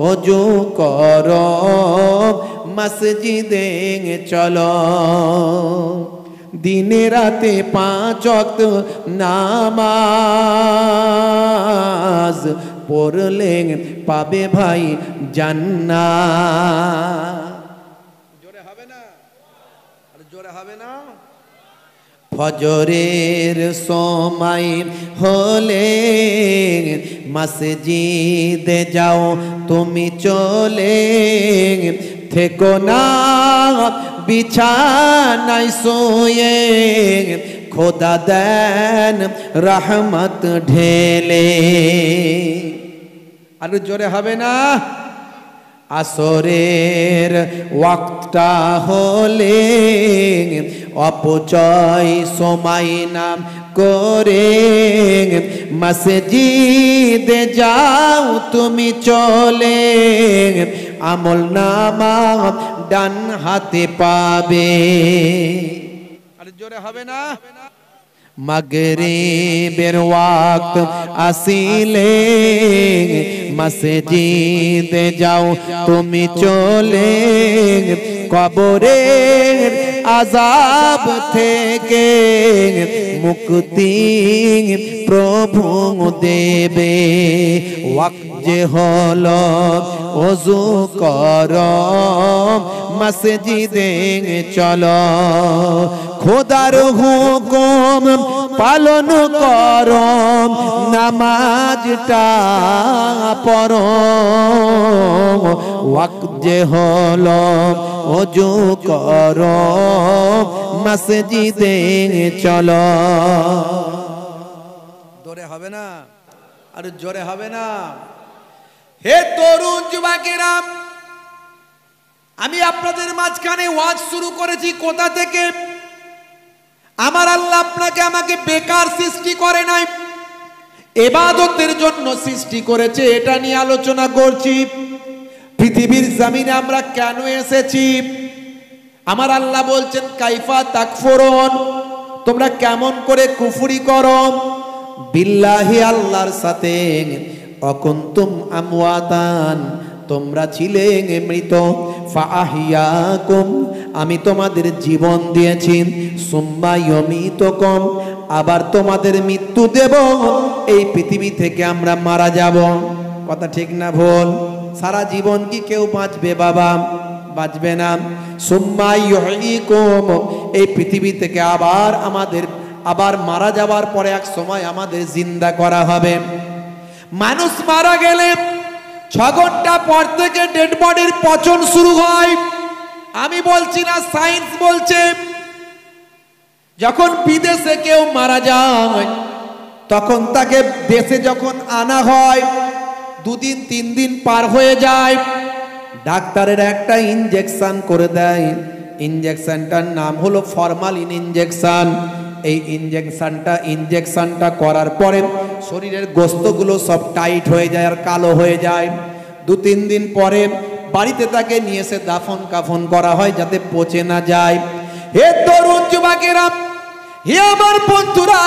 A: ওযু করো মসজিদে চলো, দিনে রাতে 5 ওয়াক্ত নামাজ পড়লে পাবে ভাই জান্নাত। জোরে হবে না? আর জোরে হবে না? ফজরের সময় হলে মসজিদে যাও তুমি চলে, থেকো না বিছানায় শুয়ে, খোদা দেন রহমত ঢেলে। আর জোরে হবে না? আসরের ওয়াক্তটা হলে অপচয় সময় না করে, মসজিদে যাও তুমি চলে, আমল নামা ডান হাতে পাবে। আর জোরে হবে না? মাগরিবের ওয়াক্ত আসিলে মসজিদে যাও তুমি চলে, কবরের আযাব থেকে মুক্তি প্রভু দেবে। ওয়াক্ত যে হলো ওযু করো মসজিদে চলো, খোদার হুকুম পালন করো, নামাজটা পড়ো। ওয়াক্ত যে হলো ওযু করো মসজিদে চলো। জোরে হবে না? আর জোরে হবে না? হে তরুণ যুবকেরা, আমি আপনাদের মাঝখানে ওয়াজ শুরু করেছি কোথা থেকে? আমার আল্লাহ আপনাকে আমাকে বেকার সৃষ্টি করে নাই, ইবাদতের জন্য সৃষ্টি করেছে। এটা নিয়ে আলোচনা করছি। পৃথিবীর জমিনে আমরা কেন এসেছি? আমার আল্লাহ বলছেন কাইফা তাকফুরুন, তোমরা কেমন করে কুফরি করো বিল্লাহি, আল্লাহর সাথে। অকুনতুম আমওয়াতান, তোমরা ছিলে মৃত। ফাআহিয়াকুম, আমি তোমাদের জীবন দিয়েছি। সুম্মা ইউমিতুকুম, আবার তোমাদের মৃত্যু দেব। এই পৃথিবী থেকে আমরা মারা যাব। কথা ঠিক না ভুল? সারা জীবন কি কেউ বাঁচবে বাবা? বাঁচবে না। সুম্মা ইউহয়িকুম, এই পৃথিবী থেকে আবার মারা যাওয়ার পরে এক সময় আমাদের জিন্দা করা হবে। মানুষ মারা গেলে 6 ঘন্টা পর থেকে ডেড বডির পচন শুরু হয়। আমি বলছি না, সায়েন্স বলছে। যখন বিদেশে কেউ মারা যায়, তখন তাকে দেশে যখন আনা হয়, 2 দিন 3 দিন পার হয়ে যায়, ডাক্তারের একটা ইনজেকশন করে দেয়। ইনজেকশনটার নাম হলো ফরমালিন ইনজেকশন। এই ইনজেকশনটা করার পরে শরীরের গোস্তগুলো সব টাইট হয়ে যায় আর কালো হয়ে যায়। 2-3 দিন পরে বাড়িতে তাকে নিয়ে এসে দাফন কাফন করা হয় যাতে পচে না যায়। হে তরুণ যুবকেরা, হে আমার বন্ধুরা,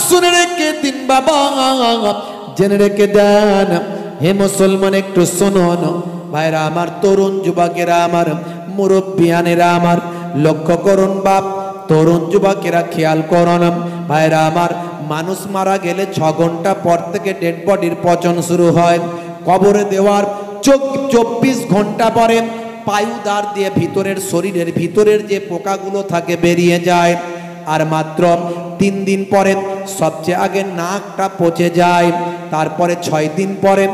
A: শুনে রেখে দিন বাবা, জেনে রেখে দেন। হে মুসলমান, একটু শুনুন ভাইরা আমার, তরুণ যুবকেরা আমার, মুরব্বিয়ানেরা আমার, লক্ষ্য করুন বাপ, তরুণ যুবকেরা খেয়াল করুন ভাইরা আমার, মানুষ মারা গেলে 6 ঘন্টা পর থেকে ডেড বডির পচন শুরু হয়। কবরে দেওয়ার 24 ঘন্টা পরে পায়ুদার দিয়ে ভিতরের শরীরের ভিতরের যে পোকাগুলো থাকে বেরিয়ে যায়। আর মাত্র 3 দিন পরে সবচেয়ে আগে নাকটা পচে যায়, তারপরে 6 দিন পরে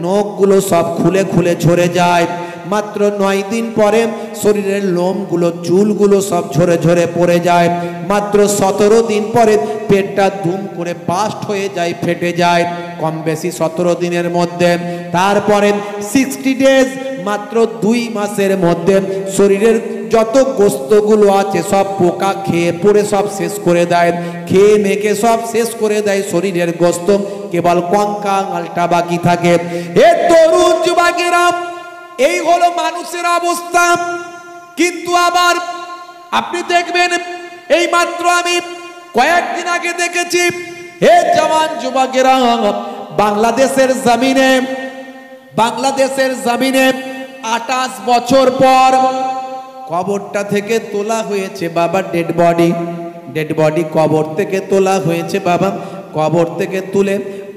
A: নখগুলো সব খুলে খুলে ঝরে যায়, মাত্র 9 দিন পরে শরীরের লোমগুলো চুলগুলো সব ঝরে ঝরে পড়ে যায়, মাত্র 17 দিন পরে পেটটা ধুম করে বাস্ট হয়ে যায়, ফেটে যায়, কম বেশি 17 দিনের মধ্যে। তারপরে 60 ডেজ, মাত্র 2 মাসের মধ্যে শরীরের যত গোস্তগুলো আছে সব পোকা খেয়ে পড়ে সব শেষ করে দেয়, খেয়ে মেখে সব শেষ করে দেয় শরীরের গোস্ত, কেবল কঙ্কালটা বাকি থাকে। এ তরুণ যুবকেরা, এই হলো মানুষের অবস্থা। কিন্তু আবার আপনি দেখবেন, এই মাত্র আমি কয়েকদিন আগে দেখেছি, হে জওয়ান যুবকেরা, বাংলাদেশের জমিনে 28 বছর পর কবরটা থেকে তোলা হয়েছে বাবা ডেড বডি কবর থেকে তোলা হয়েছে বাবা, কবর থেকে তুলে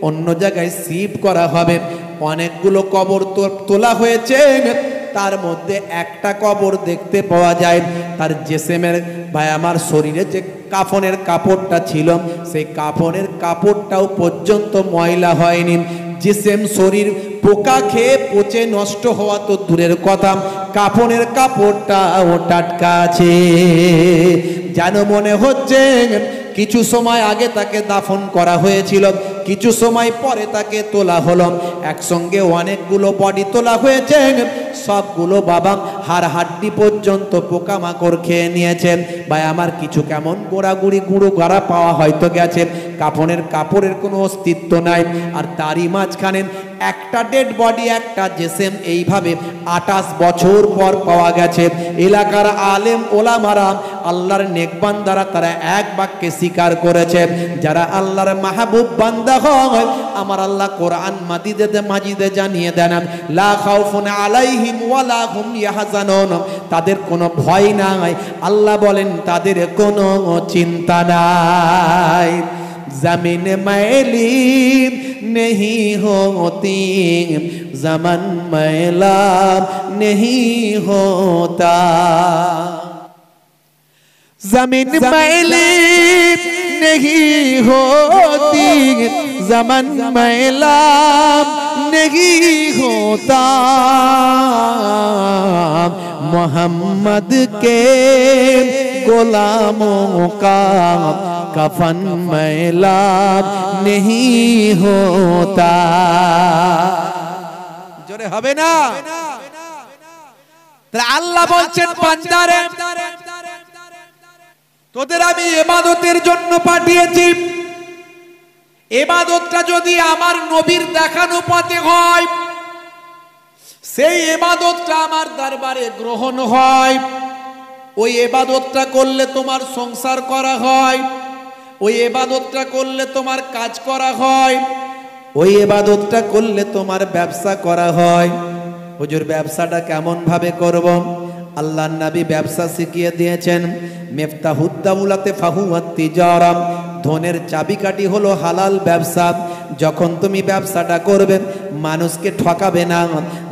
A: অন্য জায়গায় শিফট করা হবে। অনেকগুলো কবর তোলা হয়েছে, তার মধ্যে একটা কবর দেখতে পাওয়া যায়, তার জেসেমের ভাই আমার শরীরে যে কাফনের কাপড়টা ছিল, সেই কাফনের কাপড়টাও পর্যন্ত ময়লা হয়নি। জিসেম শরীর পোকা খেয়ে পচে নষ্ট হওয়া তো দূরের কথা, কাফনের কাপড়টাও টাটকা আছে। যেন মনে হচ্ছে কিছু সময় আগে তাকে দাফন করা হয়েছিল, কিছু সময় পরে তাকে তোলা হলো। একসঙ্গে অনেকগুলো বডি তোলা হয়েছে, সবগুলো বাবা হাড় হাড্ডি পর্যন্ত পোকামাকড় খেয়ে নিয়েছে। ভাই আমার, কিছু কেমন গোড়াগুড়ি গুঁড়ো গাড়া পাওয়া হয়তো গেছে, কাফনের কাপড়ের কোনো অস্তিত্ব নাই। আর তারই মাঝখানে একটা ডেড বডি, একটা জেসেম এইভাবে 28 বছর পর পাওয়া গেছে। এলাকার আলেম ওলামারা, আল্লাহর নেক বান্দারা, তারা এক বাক্যে স্বীকার করেছে, যারা আল্লাহর মাহবুব বান্দা হয়, আমার আল্লাহ কোরআন মাজিদে জানিয়ে দেন, লা খাউফুন আলাইহিম ওয়ালা হুম ইয়াহজানুন, তাদের কোনো ভয় নাই, আল্লাহ বলেন তাদের কোনো চিন্তা নাই। जमीन मैली नहीं होती, जमन मैला नहीं होता, जमीन मैली नहीं होती, जमन मैला नहीं होता, मोहम्मद के गुलामों का कफन मैला नहीं होता। जोरे হবে না? তাহলে আল্লাহ বলছেন, বান্দারে তোদের আমি ইবাদতের জন্য পাঠিয়েছি, ইবাদতটা যদি আমার নবীর দেখানো পথে হয়, সেই ইবাদতটা আমার দরবারে গ্রহণ হয়, ওই ইবাদতটা করলে তোমার সংসার করা হয়, ওই ইবাদতটা করলে তোমার কাজ করা হয়, ওই ইবাদতটা করলে তোমার ব্যবসা করা হয়। হুজুর ব্যবসাটা কেমন ভাবে করব? আল্লাহর নবী ব্যবসা শিখিয়ে দিয়েছেন, মিফতাহুদ দাওলাতে ফাহুয়াত তিজারা, ধনের চাবিকাঠি হলো হালাল ব্যবসা। যখন তুমি ব্যবসাটা করবে মানুষকে ঠকাবে না,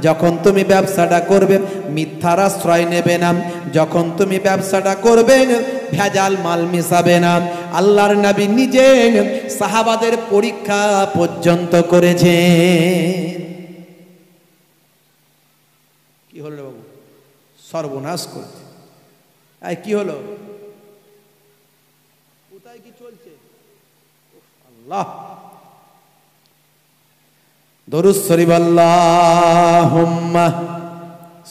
A: যখন তুমি ব্যবসাটা করবে মিথ্যার আশ্রয় নেবে না, যখন তুমি ব্যবসাটা করবে ভেজাল মাল মিশাবে না। আল্লাহর নবী নিজে সাহাবাদের পরীক্ষা পর্যন্ত করেছে। কি হলো বাবু? সর্বনাশ করছে। কি হলো? কোথায় কি চলছে? আল্লাহ, দরুদ শরীফ, আল্লাহুম্মা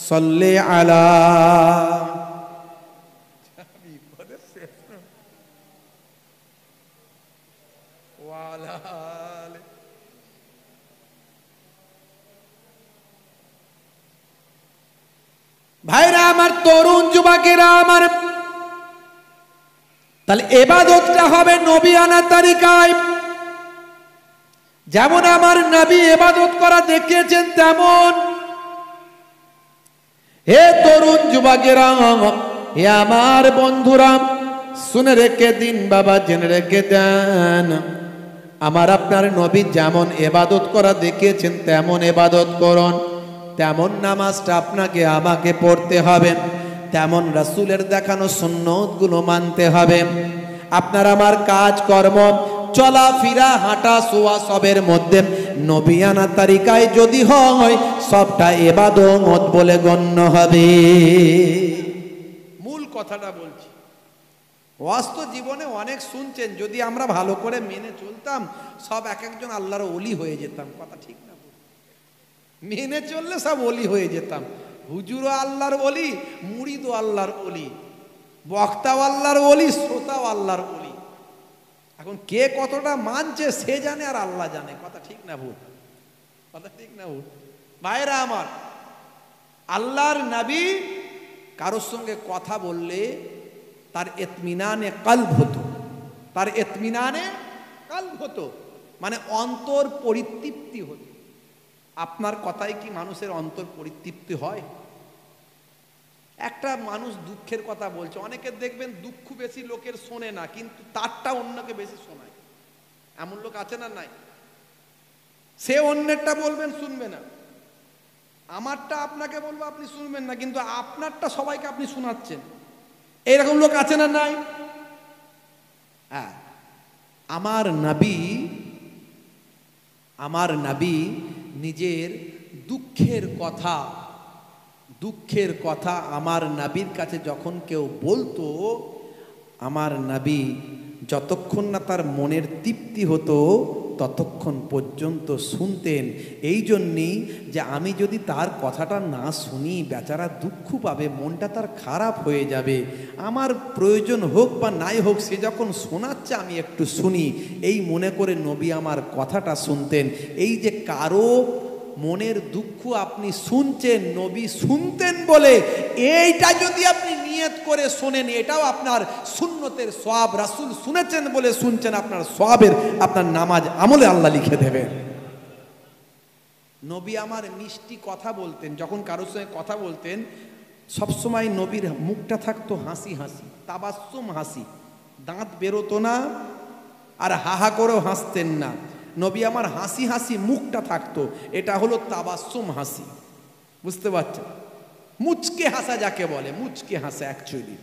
A: সাল্লি আলা ওয়ালা আলি। ভাইরা আমার, তরুণ যুবকেরা আমার, তাহলে ইবাদতটা হবে নবী আনা তরিকায়। যেমন আমার নবী ইবাদত করা দেখিয়েছেন, তেমন হে তরুণ যুবকেরা, হে আমার বন্ধুরা, শুনে রেখে দিন বাবা, জেনে রেখে দেন, আমার আপনার নবী যেমন ইবাদত করা দেখিয়েছেন তেমন ইবাদত করুন। তেমন নামাজটা আপনাকে আমাকে পড়তে হবে, তেমন রাসূলের দেখানো সুন্নতগুলো মানতে হবে। আপনার আমার কাজ কর্ম, চলাফেরা, হাঁটা, শোয়া সবের মধ্যে নবিয়ানা তরিকায় যদি হয়, সবটা ইবাদত বলে গণ্য হবে। মূল কথাটা বলছি, বাস্তব জীবনে অনেক শুনছেন, যদি আমরা ভালো করে মেনে চলতাম সব এক একজন আল্লাহর ওলি হয়ে যেতাম। কথা ঠিক না? মেনে চললে সব ওলি হয়ে যেতাম। হুজুরও আল্লাহর ওলি, মুরিদও আল্লাহর ওলি, বক্তাও আল্লাহর ওলি, শ্রোতাও আল্লাহর ওলি। এখন কে কতটা মানছে সে জানে আর আল্লাহ জানে। কথা ঠিক না ভুল? কথা ঠিক না ভুল? ভাইরা আমার, আল্লাহর নবী কারোর সঙ্গে কথা বললে তার ইতমিনানে কলব হতো, তার ইতমিনানে কলব হতো, মানে অন্তর পরিতৃপ্তি হতো। আপনার কথায় কি মানুষের অন্তর পরিতৃপ্তি হয়? একটা মানুষ দুঃখের কথা বলছে, অনেকে দেখবেন দুঃখ বেশি লোকের শোনে না, কিন্তু তারটা অন্যকে বেশি শোনায়। এমন লোক আছে না নাই? সে অন্যেরটা বলবেন শুনবে না, আমারটা আপনাকে বলবো আপনি শুনবেন না, কিন্তু আপনারটা সবাইকে আপনি শোনাচ্ছেন। এইরকম লোক আছে না নাই? হ্যাঁ, আমার নবী নিজের দুঃখের কথা আমার নবীর কাছে যখন কেউ বলতো, আমার নবী যতক্ষণ না তার মনের তৃপ্তি হতো ততক্ষণ পর্যন্ত শুনতেন। এই জন্যই যে আমি যদি তার কথাটা না শুনি, বেচারা দুঃখ পাবে, মনটা তার খারাপ হয়ে যাবে। আমার প্রয়োজন হোক বা নাই হোক, সে যখন শোনাচ্ছে আমি একটু শুনি, এই মনে করে নবী আমার কথাটা শুনতেন। এই যে কারো মনের দুঃখ আপনি শুনছেন, নবী শুনতেন বলে, এইটা যদি আপনি নিয়ত করে শোনেন, এটাও আপনার সুন্নতের সওয়াব। রাসূল শুনেছেন বলে শুনছেন, আপনার সওয়াবের, আপনার নামাজ আমলে আল্লাহ লিখে দেবেন। নবী আমার মিষ্টি কথা বলতেন, যখন কারোর সঙ্গে কথা বলতেন সবসময় নবীর মুখটা থাকতো হাসি হাসি, তাবাসসুম হাসি, দাঁত বেরোতো না আর হাহা করেও হাসতেন না। নবী আমার হাসি হাসি মুখটা থাকতো, এটা হলো তাবাসসুম হাসি। বুঝতে পারছেন? মুচকে হাসা যাকে বলে, মুচকে হাসা অ্যাকচুয়ালি।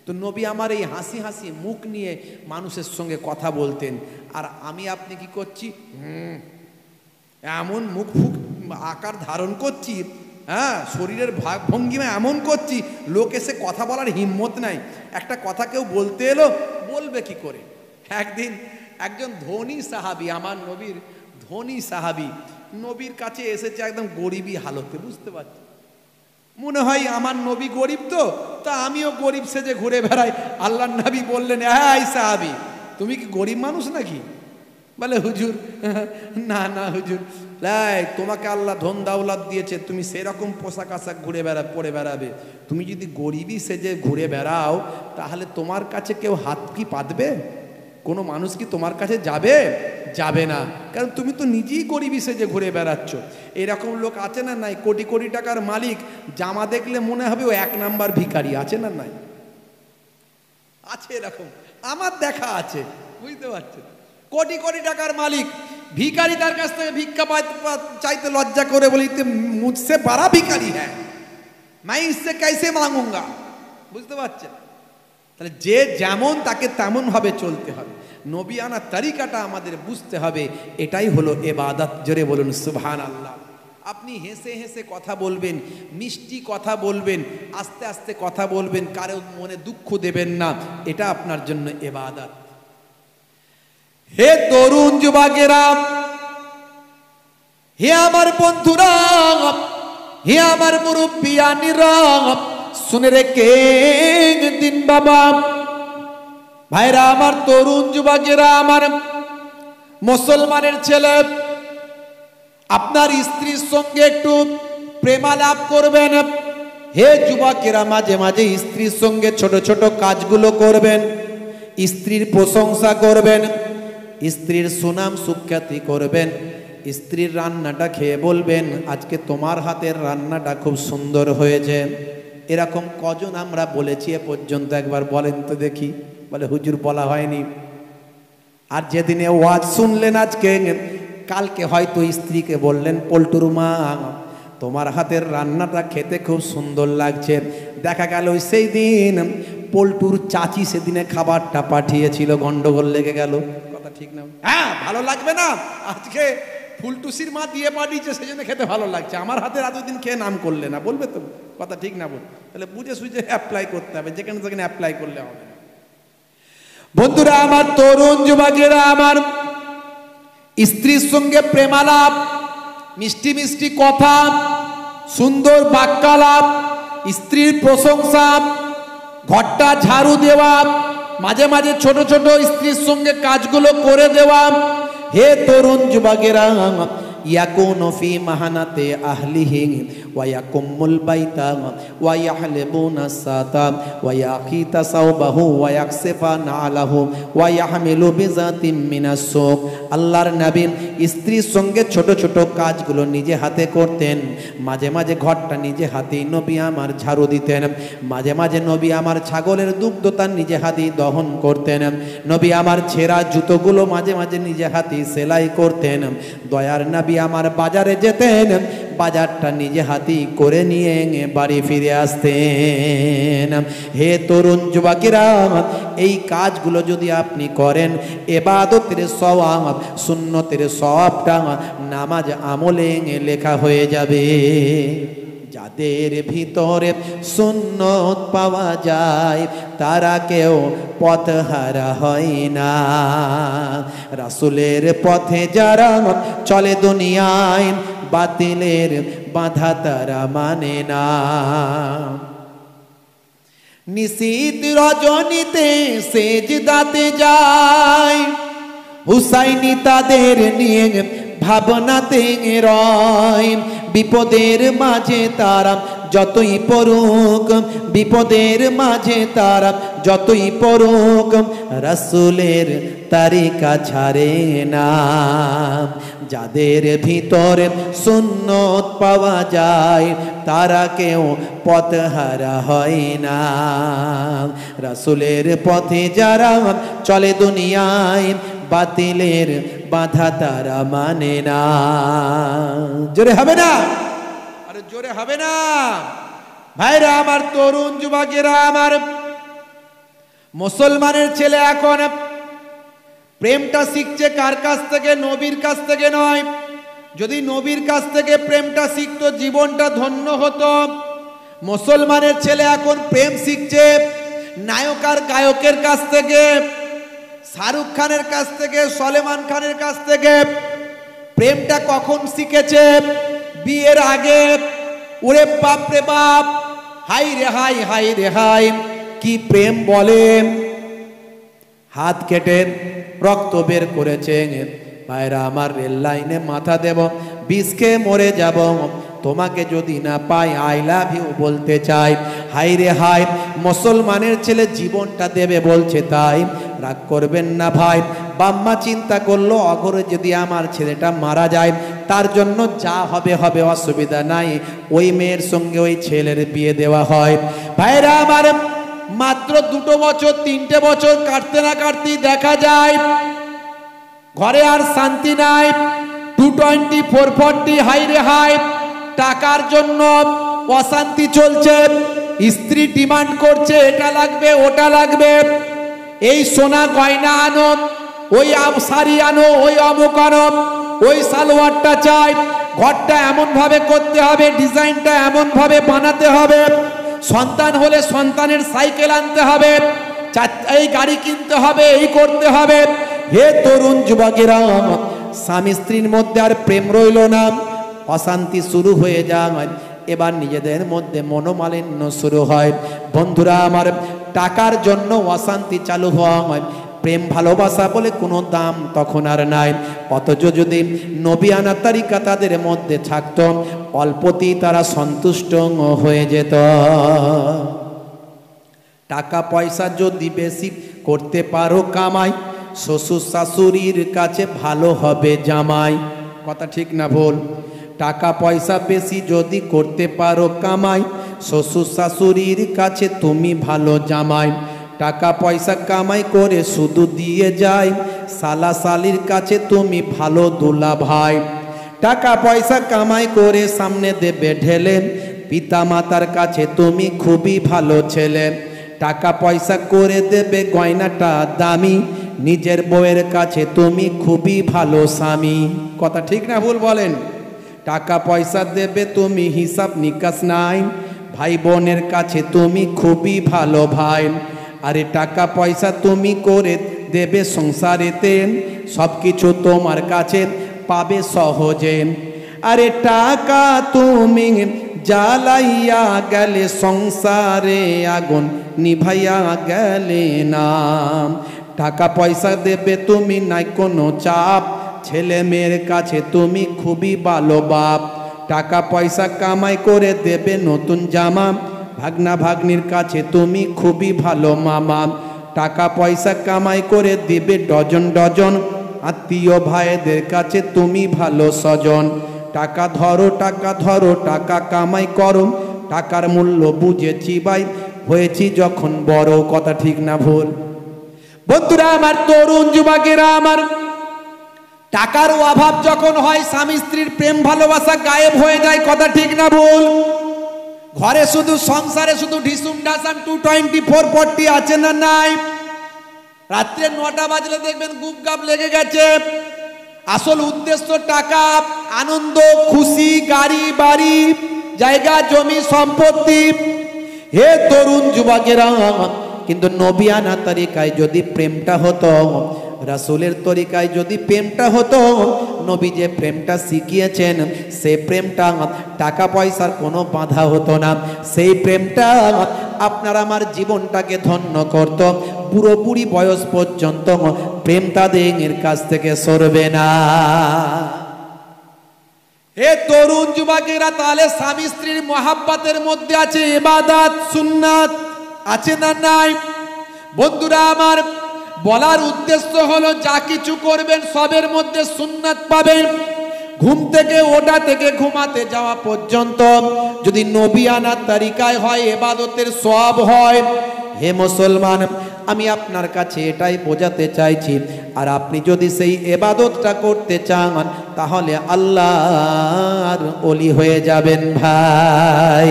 A: তো নবী আমার এই হাসি হাসি মুখ নিয়ে মানুষের সঙ্গে কথা বলতেন। আর আমি আপনি কি করছি? এমন মুখ ফুক আকার ধারণ করছি, হ্যাঁ, শরীরের ভাগ ভঙ্গিমা এমন করছি, লোক এসে কথা বলার হিম্মত নাই। একটা কথা কেউ বলতে এলো, বলবে কি করে? একদিন একজন ধনী সাহাবী, আমার নবীর ধনী সাহাবী, নবীর কাছে এসেছে একদম গরিবী হালতে। বুঝতে পারছি, মনে হয় আমার নবী গরিব, তো তা আমিও গরিব সেজে ঘুরে বেড়াই। আল্লাহর নবী বললেন, এই সাহাবী, তুমি কি গরিব মানুষ নাকি? বলে, হুজুর না না হুজুর, তোমাকে আল্লাহ ধন দাওলাত দিয়েছে, তুমি সেরকম পোশাক আশাক পরে বেড়াবে। তুমি যদি গরিবই সেজে ঘুরে বেড়াও, তাহলে তোমার কাছে কেউ হাত কি পাতবে? কোনো মানুষ কি তোমার কাছে যাবে? যাবে না, কারণ তুমি তো নিজেই গরিবই সেজে ঘুরে বেড়াচ্ছ। এরকম লোক আছে না নাই? কোটি কোটি টাকার মালিক, জামা দেখলে মনে হবে ও 1 নাম্বার ভিখারি। আছে না নাই? আছে, এরকম আমার দেখা আছে। বুঝতে পারছেন? কোটি কোটি টাকার মালিক, ভিখারি তার কাছ থেকে ভিক্ষা চাইতে লজ্জা করে, বলি মুঝসে বড়া ভিখারি হ্যাঁ, मैं इससे कैसे मांगूंगा। বুঝতে পারছেন? তাহলে যে যেমন তাকে তেমন ভাবে চলতে হবে। নবী আনা তরিকাটা আমাদের বুঝতে হবে, এটাই হলো ইবাদত। জোরে বলুন সুবহানাল্লাহ। আপনি হেসে হেসে কথা বলবেন, মিষ্টি কথা বলবেন, আস্তে আস্তে কথা বলবেন, কারো মনে দুঃখ দেবেন না, এটা আপনার জন্য ইবাদত। হে তরুণ যুবকেরা, হে আমার বন্ধুরা, হে আমার মুরব্বিয়ানিরা, শুনে রেখে দিন বাবা, ভাইরা আমার, তরুণ যুবকেরা, আমার মুসলমানের ছেলে, আপনার স্ত্রীর সঙ্গে একটু প্রেমালাপ করবেন। হে যুবকেরা, মাঝে মাঝে স্ত্রীর সঙ্গে ছোট ছোট কাজগুলো করবেন, স্ত্রীর প্রশংসা করবেন, স্ত্রীর সুনাম সুখ্যাতি করবেন, স্ত্রীর রান্নাটা খেয়ে বলবেন আজকে তোমার হাতের রান্নাটা খুব সুন্দর হয়েছে। এরকম কজন আমরা বলেছি এ পর্যন্ত? একবার বলেন তো দেখি। বলে হুজুর বলা হয়নি। আর যেদিনে ওয়াজ শুনলেন আজকে, কালকে হয়তো স্ত্রীকে বললেন পল্টুর মা তোমার হাতের রান্নাটা খেতে খুব সুন্দর লাগছে। দেখা গেল সেই দিন পল্টুর চাচি সেদিনে খাবারটা পাঠিয়েছিল, গন্ডগোল লেগে গেল। কথা ঠিক না? হ্যাঁ, ভালো লাগবে না? আজকে ফুলটুসির মা দিয়ে পাঠিয়েছে সেই জন্য খেতে ভালো লাগছে, আমার হাতের এতদিন খেয়ে নাম করলে না, বলবে তো? কথা ঠিক না? বল। তাহলে বুঝে সুঝে অ্যাপ্লাই করতে হবে, যেখানে সেখানে অ্যাপ্লাই করলে হবে না। বন্ধুরা আমার, তরুণ যুবকেরা আমার, স্ত্রীর সঙ্গে প্রেমালাপ, মিষ্টি মিষ্টি কথা, সুন্দর বাক্যালাপ, স্ত্রীর প্রশংসা, ঘরটা ঝাড়ু দেওয়া, মাঝে মাঝে ছোট ছোট স্ত্রীর সঙ্গে কাজগুলো করে দেওয়া। হে তরুণ যুবকেরা, ইয়াকুনু ফি মাহানাতে আহলিহি ওয়া ইয়াকুমুল বাইতা ওয়া ইয়াহলিবুনা সাতা ওয়া ইয়াকিতা সাওবাহু ওয়া ইয়াকসিফা নালাহু ওয়া ইয়াহমিলু বিজাতিম মিনাস সুক। আল্লাহর নবী স্ত্রীর সঙ্গে ছোট ছোট কাজগুলো নিজে হাতে করতেন। মাঝে মাঝে ঘরটা নিজে হাতেই নবী আমার ঝাড়ু দিতেন। মাঝে মাঝে নবী আমার ছাগলের দুগ্ধ তার নিজে হাতেই দহন করতেন। নবী আমার ছেঁড়া জুতোগুলো মাঝে মাঝে নিজে হাতেই সেলাই করতেন। দয়ার নবী আমার বাজারে যেতেন, বাজারটা নিজে হাতেই করে নিয়ে বাড়ি ফিরে আসতেন। হে তরুণ যুবকেরা, এই কাজগুলো যদি আপনি করেন, ইবাদতের সওয়াব, সুন্নতের সওয়াবটা নামাজ আমলে লেখা হয়ে যাবে। যাদের ভিতরে সুন্নত পাওয়া যায় তারা কেউ পথহারা হয় না। রাসূলের পথে যারা চলে দুনিয়ায়, বাতিলের বাধা তারা মানে না। নিশীত রজনীতে সেজদাতে যায়, হুসাইনি তাদের নিয়ে ভাবনাতে রয়। বিপদের মাঝে তারা যতই পড়ুক, বিপদের মাঝে তারা যতই পড়ুক, রাসূলের তারিকা ছাড়ে না। যাদের ভিতরে সুন্নত পাওয়া যায় তারা কেউ পথহারা হয় না। রাসূলের পথে যারা চলে দুনিয়ায়, বাতিলের বাধা তারা মানে না। জোরে হবে না? আরে জোরে হবে না? ভাইরা আমার, তরুণ যুবকেরা আমার, মুসলমানের ছেলে এখন প্রেমটা শিখছে কার কাছ থেকে? নবীর কাছ থেকে নয়। যদি নবীর কাছ থেকে প্রেমটা শিখতো, জীবনটা ধন্য হতো। মুসলমানের ছেলে এখন প্রেম শিখছে নায়ক আর গায়কের কাছ থেকে, শাহরুখ খানের কাছ থেকে, সলমান খানের কাছ থেকে। প্রেমটা কখন শিখেছে? বিয়ের আগে। ওরে বাপ রে বাপ, হাই রে হাই, হাই রে হাই, কি প্রেম বলে! হাত কেটে রক্ত বের করেছে। ভাইরা আমার, রেল লাইনে মাথা দেব, বিষ খেয়ে মরে যাব, তোমাকে যদি না পাই আই লাভ ইউ বলতে চাই। হাই রে হাই, মুসলমানের ছেলে জীবনটা দেবে বলছে তাই। রাগ করবেন না ভাই, বাম্মা চিন্তা করলো অঘরে যদি আমার ছেলেটা মারা যায়, তার জন্য যা হবে হবে, অসুবিধা নাই, ওই মেয়ের সঙ্গে ওই ছেলের বিয়ে দেওয়া হয়। ভাইরা আমার, মাত্র 2 বছর 3টে বছর কাটতে না কাটতেই দেখা যায় ঘরে আর শান্তি নাই। 220 440, হাই রে হাই, টাকার জন্য অশান্তি চলছে। স্ত্রী ডিমান্ড করছে এটা লাগবে ওটা লাগবে, এই সোনা গয়না আনো, ওই শাড়ি আনো, ওই অমুক আনো, ওই সালোয়ারটা চাই, ঘরটা এমন ভাবে করতে হবে, ডিজাইনটা এমন ভাবে বানাতে হবে, সন্তান হলে সন্তানের সাইকেল আনতে হবে, এই গাড়ি কিনতে হবে, এই করতে হবে। হে তরুণ যুবকেরা, স্বামী স্ত্রীর মধ্যে আর প্রেম রইল না, অশান্তি শুরু হয়ে যায়। এবার নিজেদের মধ্যে মনোমালিন্য শুরু হয়। বন্ধুরা আমার, টাকার জন্য অশান্তি চালু হয়। প্রেম ভালোবাসা বলে কোনো দাম তখন আর নাই। অথচ যদি নবিয়ানা তারিকা তাদের মধ্যে থাকতো, অল্পতেই তারা সন্তুষ্ট হয়ে যেত। টাকা পয়সা যদি বেশি করতে পারো কামাই, শ্বশুর শাশুড়ির কাছে ভালো হবে জামাই। কথা ঠিক না ভুল? টাকা পয়সা বেশি যদি করতে পারো কামাই, শ্বশুর শাশুড়ির কাছে তুমি ভালো জামাই। টাকা পয়সা কামাই করে শুধু দিয়ে যায়, শালা শালির কাছে তুমি ভালো দুলা ভাই। টাকা পয়সা কামাই করে সামনে দেবে ঢেলে, পিতা মাতার কাছে তুমি খুবই ভালো ছেলে। টাকা পয়সা করে দেবে গয়নাটা দামি, নিজের বউয়ের কাছে তুমি খুবই ভালো স্বামী। কথা ঠিক না ভুল বলেন? টাকা পয়সা দেবে তুমি হিসাব নিকাশ নাই, ভাই বোনের কাছে তুমি খুবই ভালো ভাই। আরে টাকা পয়সা তুমি করে দেবে সংসারেতে, সব কিছু তোমার কাছে পাবে সহজে। আরে টাকা তুমি জ্বালাইয়া গেলে সংসারে আগুন নিভাইয়া গেলে না। টাকা পয়সা দেবে তুমি নাই কোনো চাপ, ছেলে মেয়ের কাছে তুমি খুবই ভালো বাপ। টাকা পয়সা কামাই করে দেবে নতুন জামা, ভাগনা ভাগ্নির কাছে তুমি খুবই ভালো মামা। টাকা পয়সা কামাই করে দিবে ডজন ডজন, আত্মীয় ভাইদের কাছে তুমি ভালো স্বজন। টাকা ধরো টাকা ধরো টাকা কামাই করো, টাকার মূল্য বুঝেছি ভাই হয়েছি যখন বড়। কথা ঠিক না ভুল? বন্ধুরা আমার, তরুণ যুবকেরা আমার, টাকার অভাব যখন হয় স্বামী স্ত্রীর প্রেম ভালোবাসা গায়েব হয়ে যায়। কথা ঠিক না ভুল? ঘরে শুধু সংসারে শুধু ঢিসুম ঢাসাম 224 আছে না নাই? রাত্রে 9টা বাজলে দেখবেন গুপ গাপ লেগে গেছে। আসল উদ্দেশ্য টাকা, আনন্দ, খুশি, গাড়ি বাড়ি, জায়গা জমি সম্পত্তি। হে তরুণ যুবকেরা, কিন্তু নবিয়ানা তরিকায় যদি প্রেমটা হতো, রাসূলের তরিকায় যদি প্রেমটা হতো, নবী যে প্রেমটা শিখিয়েছেন সেই প্রেমটা টাকা পয়সার কোনো বাধা হতো না। সেই প্রেমটা আপনার আমার জীবনটাকে ধন্য করত। পুরো বুড়ি বয়স পর্যন্ত প্রেম তাদের কাছ থেকে সরবে না। হে তরুণ যুবকেরা, তাহলে স্বামী স্ত্রীর মহাব্বতের মধ্যে আছে ইবাদত সুন্নাত, আছে না নাই? বন্ধুরা আমার, বলার উদ্দেশ্য হলো যা কিছু করবেন সবের মধ্যে সুন্নাত পাবেন। ঘুম থেকে ওঠা থেকে ঘুমাতে যাওয়া পর্যন্ত যদি নবিয়ানা তরিকায় হয়, ইবাদতের সওয়াব হয়। হে মুসলমান, আমি আপনার কাছে এটাই বোঝাতে চাইছি, আর আপনি যদি সেই ইবাদতটা করতে চান তাহলে আল্লাহর ওলি হয়ে যাবেন ভাই।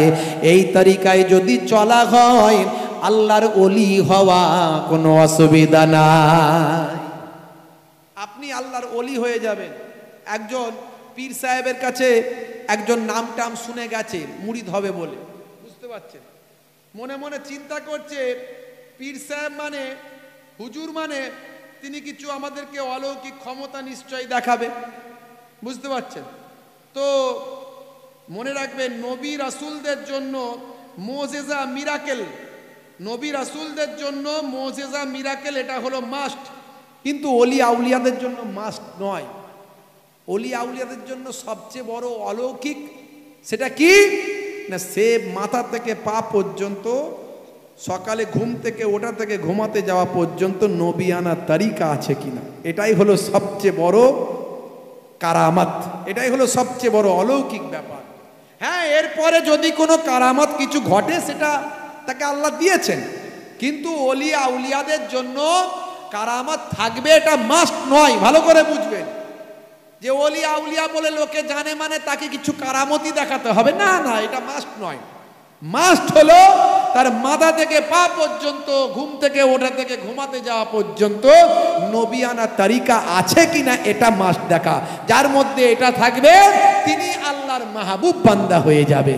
A: এই তরিকায় যদি চলা হয় আল্লাহর ওলি হওয়া কোনো অসুবিধা নাই। আপনি আল্লাহর ওলি হয়ে যাবেন। একজন পীর সাহেবের কাছে একজন নাম টাম শুনে গেছে মুরিদ হবে বলে, বুঝতে পারছেন? মনে মনে চিন্তা করছে পীর সাহেব মানে, হুজুর মানে তিনি কিছু আমাদেরকে অলৌকিক ক্ষমতা নিশ্চয়ই দেখাবে, বুঝতে পারছেন তো? মনে রাখবেন, নবী রাসূলদের জন্য মুজিজা মিরাকেল, নবী রাসূলদের জন্য মুজিজা মিরাকেল এটা হলো মাস্ট, কিন্তু ওলি আউলিয়াদের জন্য মাস্ট নয়। ওলি আউলিয়াদের জন্য সবচেয়ে বড় অলৌকিক সেটা কি না, সে মাথা থেকে পা পর্যন্ত, সকালে ঘুম থেকে ওঠা থেকে ঘুমাতে যাওয়া পর্যন্ত নবিয়ানা তরিকা আছে কিনা, এটাই হলো সবচেয়ে বড় কারামাত, এটাই হলো সবচেয়ে বড় অলৌকিক ব্যাপার। হ্যাঁ, এরপরে যদি কোনো কারামাত কিছু ঘটে সেটা তাকে আল্লাহ দিয়েছেন, কিন্তু ওলি আউলিয়াদের জন্য কারামাত থাকবে এটা মাস্ট নয়। ভালো করে বুঝবেন যে ওলি আউলিয়া বলে লোকে জানে মানে তাকে কিছু কারামতি দেখাতে হবে, না না, এটা মাস্ট নয়। মাস্ট হলো তার মাথা থেকে পা পর্যন্ত, ঘুম থেকে ওঠা থেকে ঘুমাতে যাওয়া পর্যন্ত নবিয়ানা তরিকা আছে কিনা এটা মাস্ট দেখা। যার মধ্যে এটা থাকবে তিনি আল্লাহর মাহবুব বান্দা হয়ে যাবে।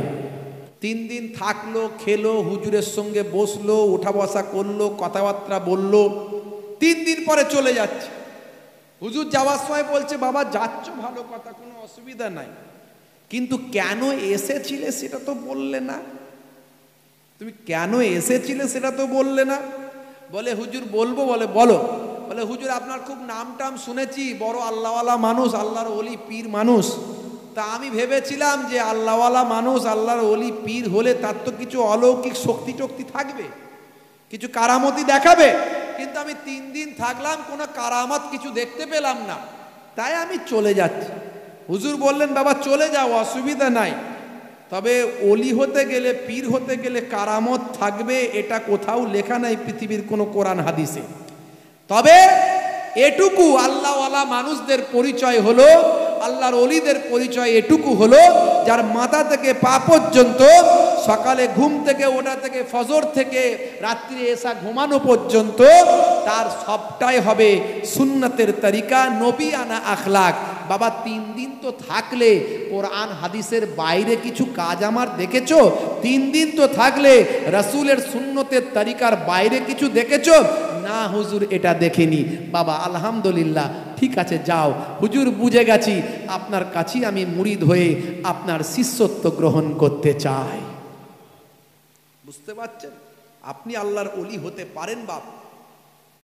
A: 3 দিন থাকলো, খেলো, হুজুরের সঙ্গে বসলো, উঠা বসা করলো, কথাবার্তা বললো, 3 দিন পরে চলে যাচ্ছে। হুজুর যাওয়ার সময় বলছে, বাবা যাচ্ছ ভালো কথা, কোনো অসুবিধা নাই, কিন্তু কেন এসেছিলে সেটা তো বললে না, তুমি কেন এসেছিলে সেটা তো বললে না। বলে হুজুর বলবো। বলে বলো। বলে হুজুর আপনার খুব নাম টাম শুনেছি, বড় আল্লাহওয়ালা মানুষ, আল্লাহর ওলি পীর মানুষ, তা আমি ভেবেছিলাম যে আল্লাহওয়ালা মানুষ, আল্লাহর ওলি পীর হলে তার তো কিছু অলৌকিক শক্তি টক্তি থাকবে, কিছু কারামতি দেখাবে, কিন্তু আমি 3 দিন থাকলাম, কোনো কারামত কিছু দেখতে পেলাম না, তাই আমি চলে যাচ্ছি। হুজুর বললেন বাবা চলে যাও, অসুবিধা নাই, তবে অলি হতে গেলে, পীর হতে গেলে কারামত থাকবে, এটা কোথাও লেখা নাই পৃথিবীর কোনো কোরআন হাদিসে। তবে এটুকু আল্লাহওয়ালা মানুষদের পরিচয় হলো, আল্লাহর অলিদের পরিচয় এটুকু হলো, যার মাথা থেকে পা পর্যন্ত, সকালে ঘুম থেকে ওঠা থেকে, ফজর থেকে রাত্রি এসা ঘুমানো পর্যন্ত, তার সবটাই হবে সুন্নতের তরিকা, নবী আনা আখলাক। বাবা 3 দিন তো থাকলে কোরআন হাদিসের বাইরে কিছু কাজ আমার দেখেছো? 3 দিন তো থাকলে রাসূলের সুন্নতের তরিকার বাইরে কিছু দেখেছো? না হুজুর, এটা দেখিনি। বাবা আলহামদুলিল্লাহ, ঠিক আছে, যাও, হুজুর বুঝে গেছি, আপনার কাছেই আমি মুরিদ হয়ে আপনার শিষ্যত্ব গ্রহণ করতে চাই। বুঝতে পারছেন? আপনি আল্লাহর ওলি হতে পারেন বাপ।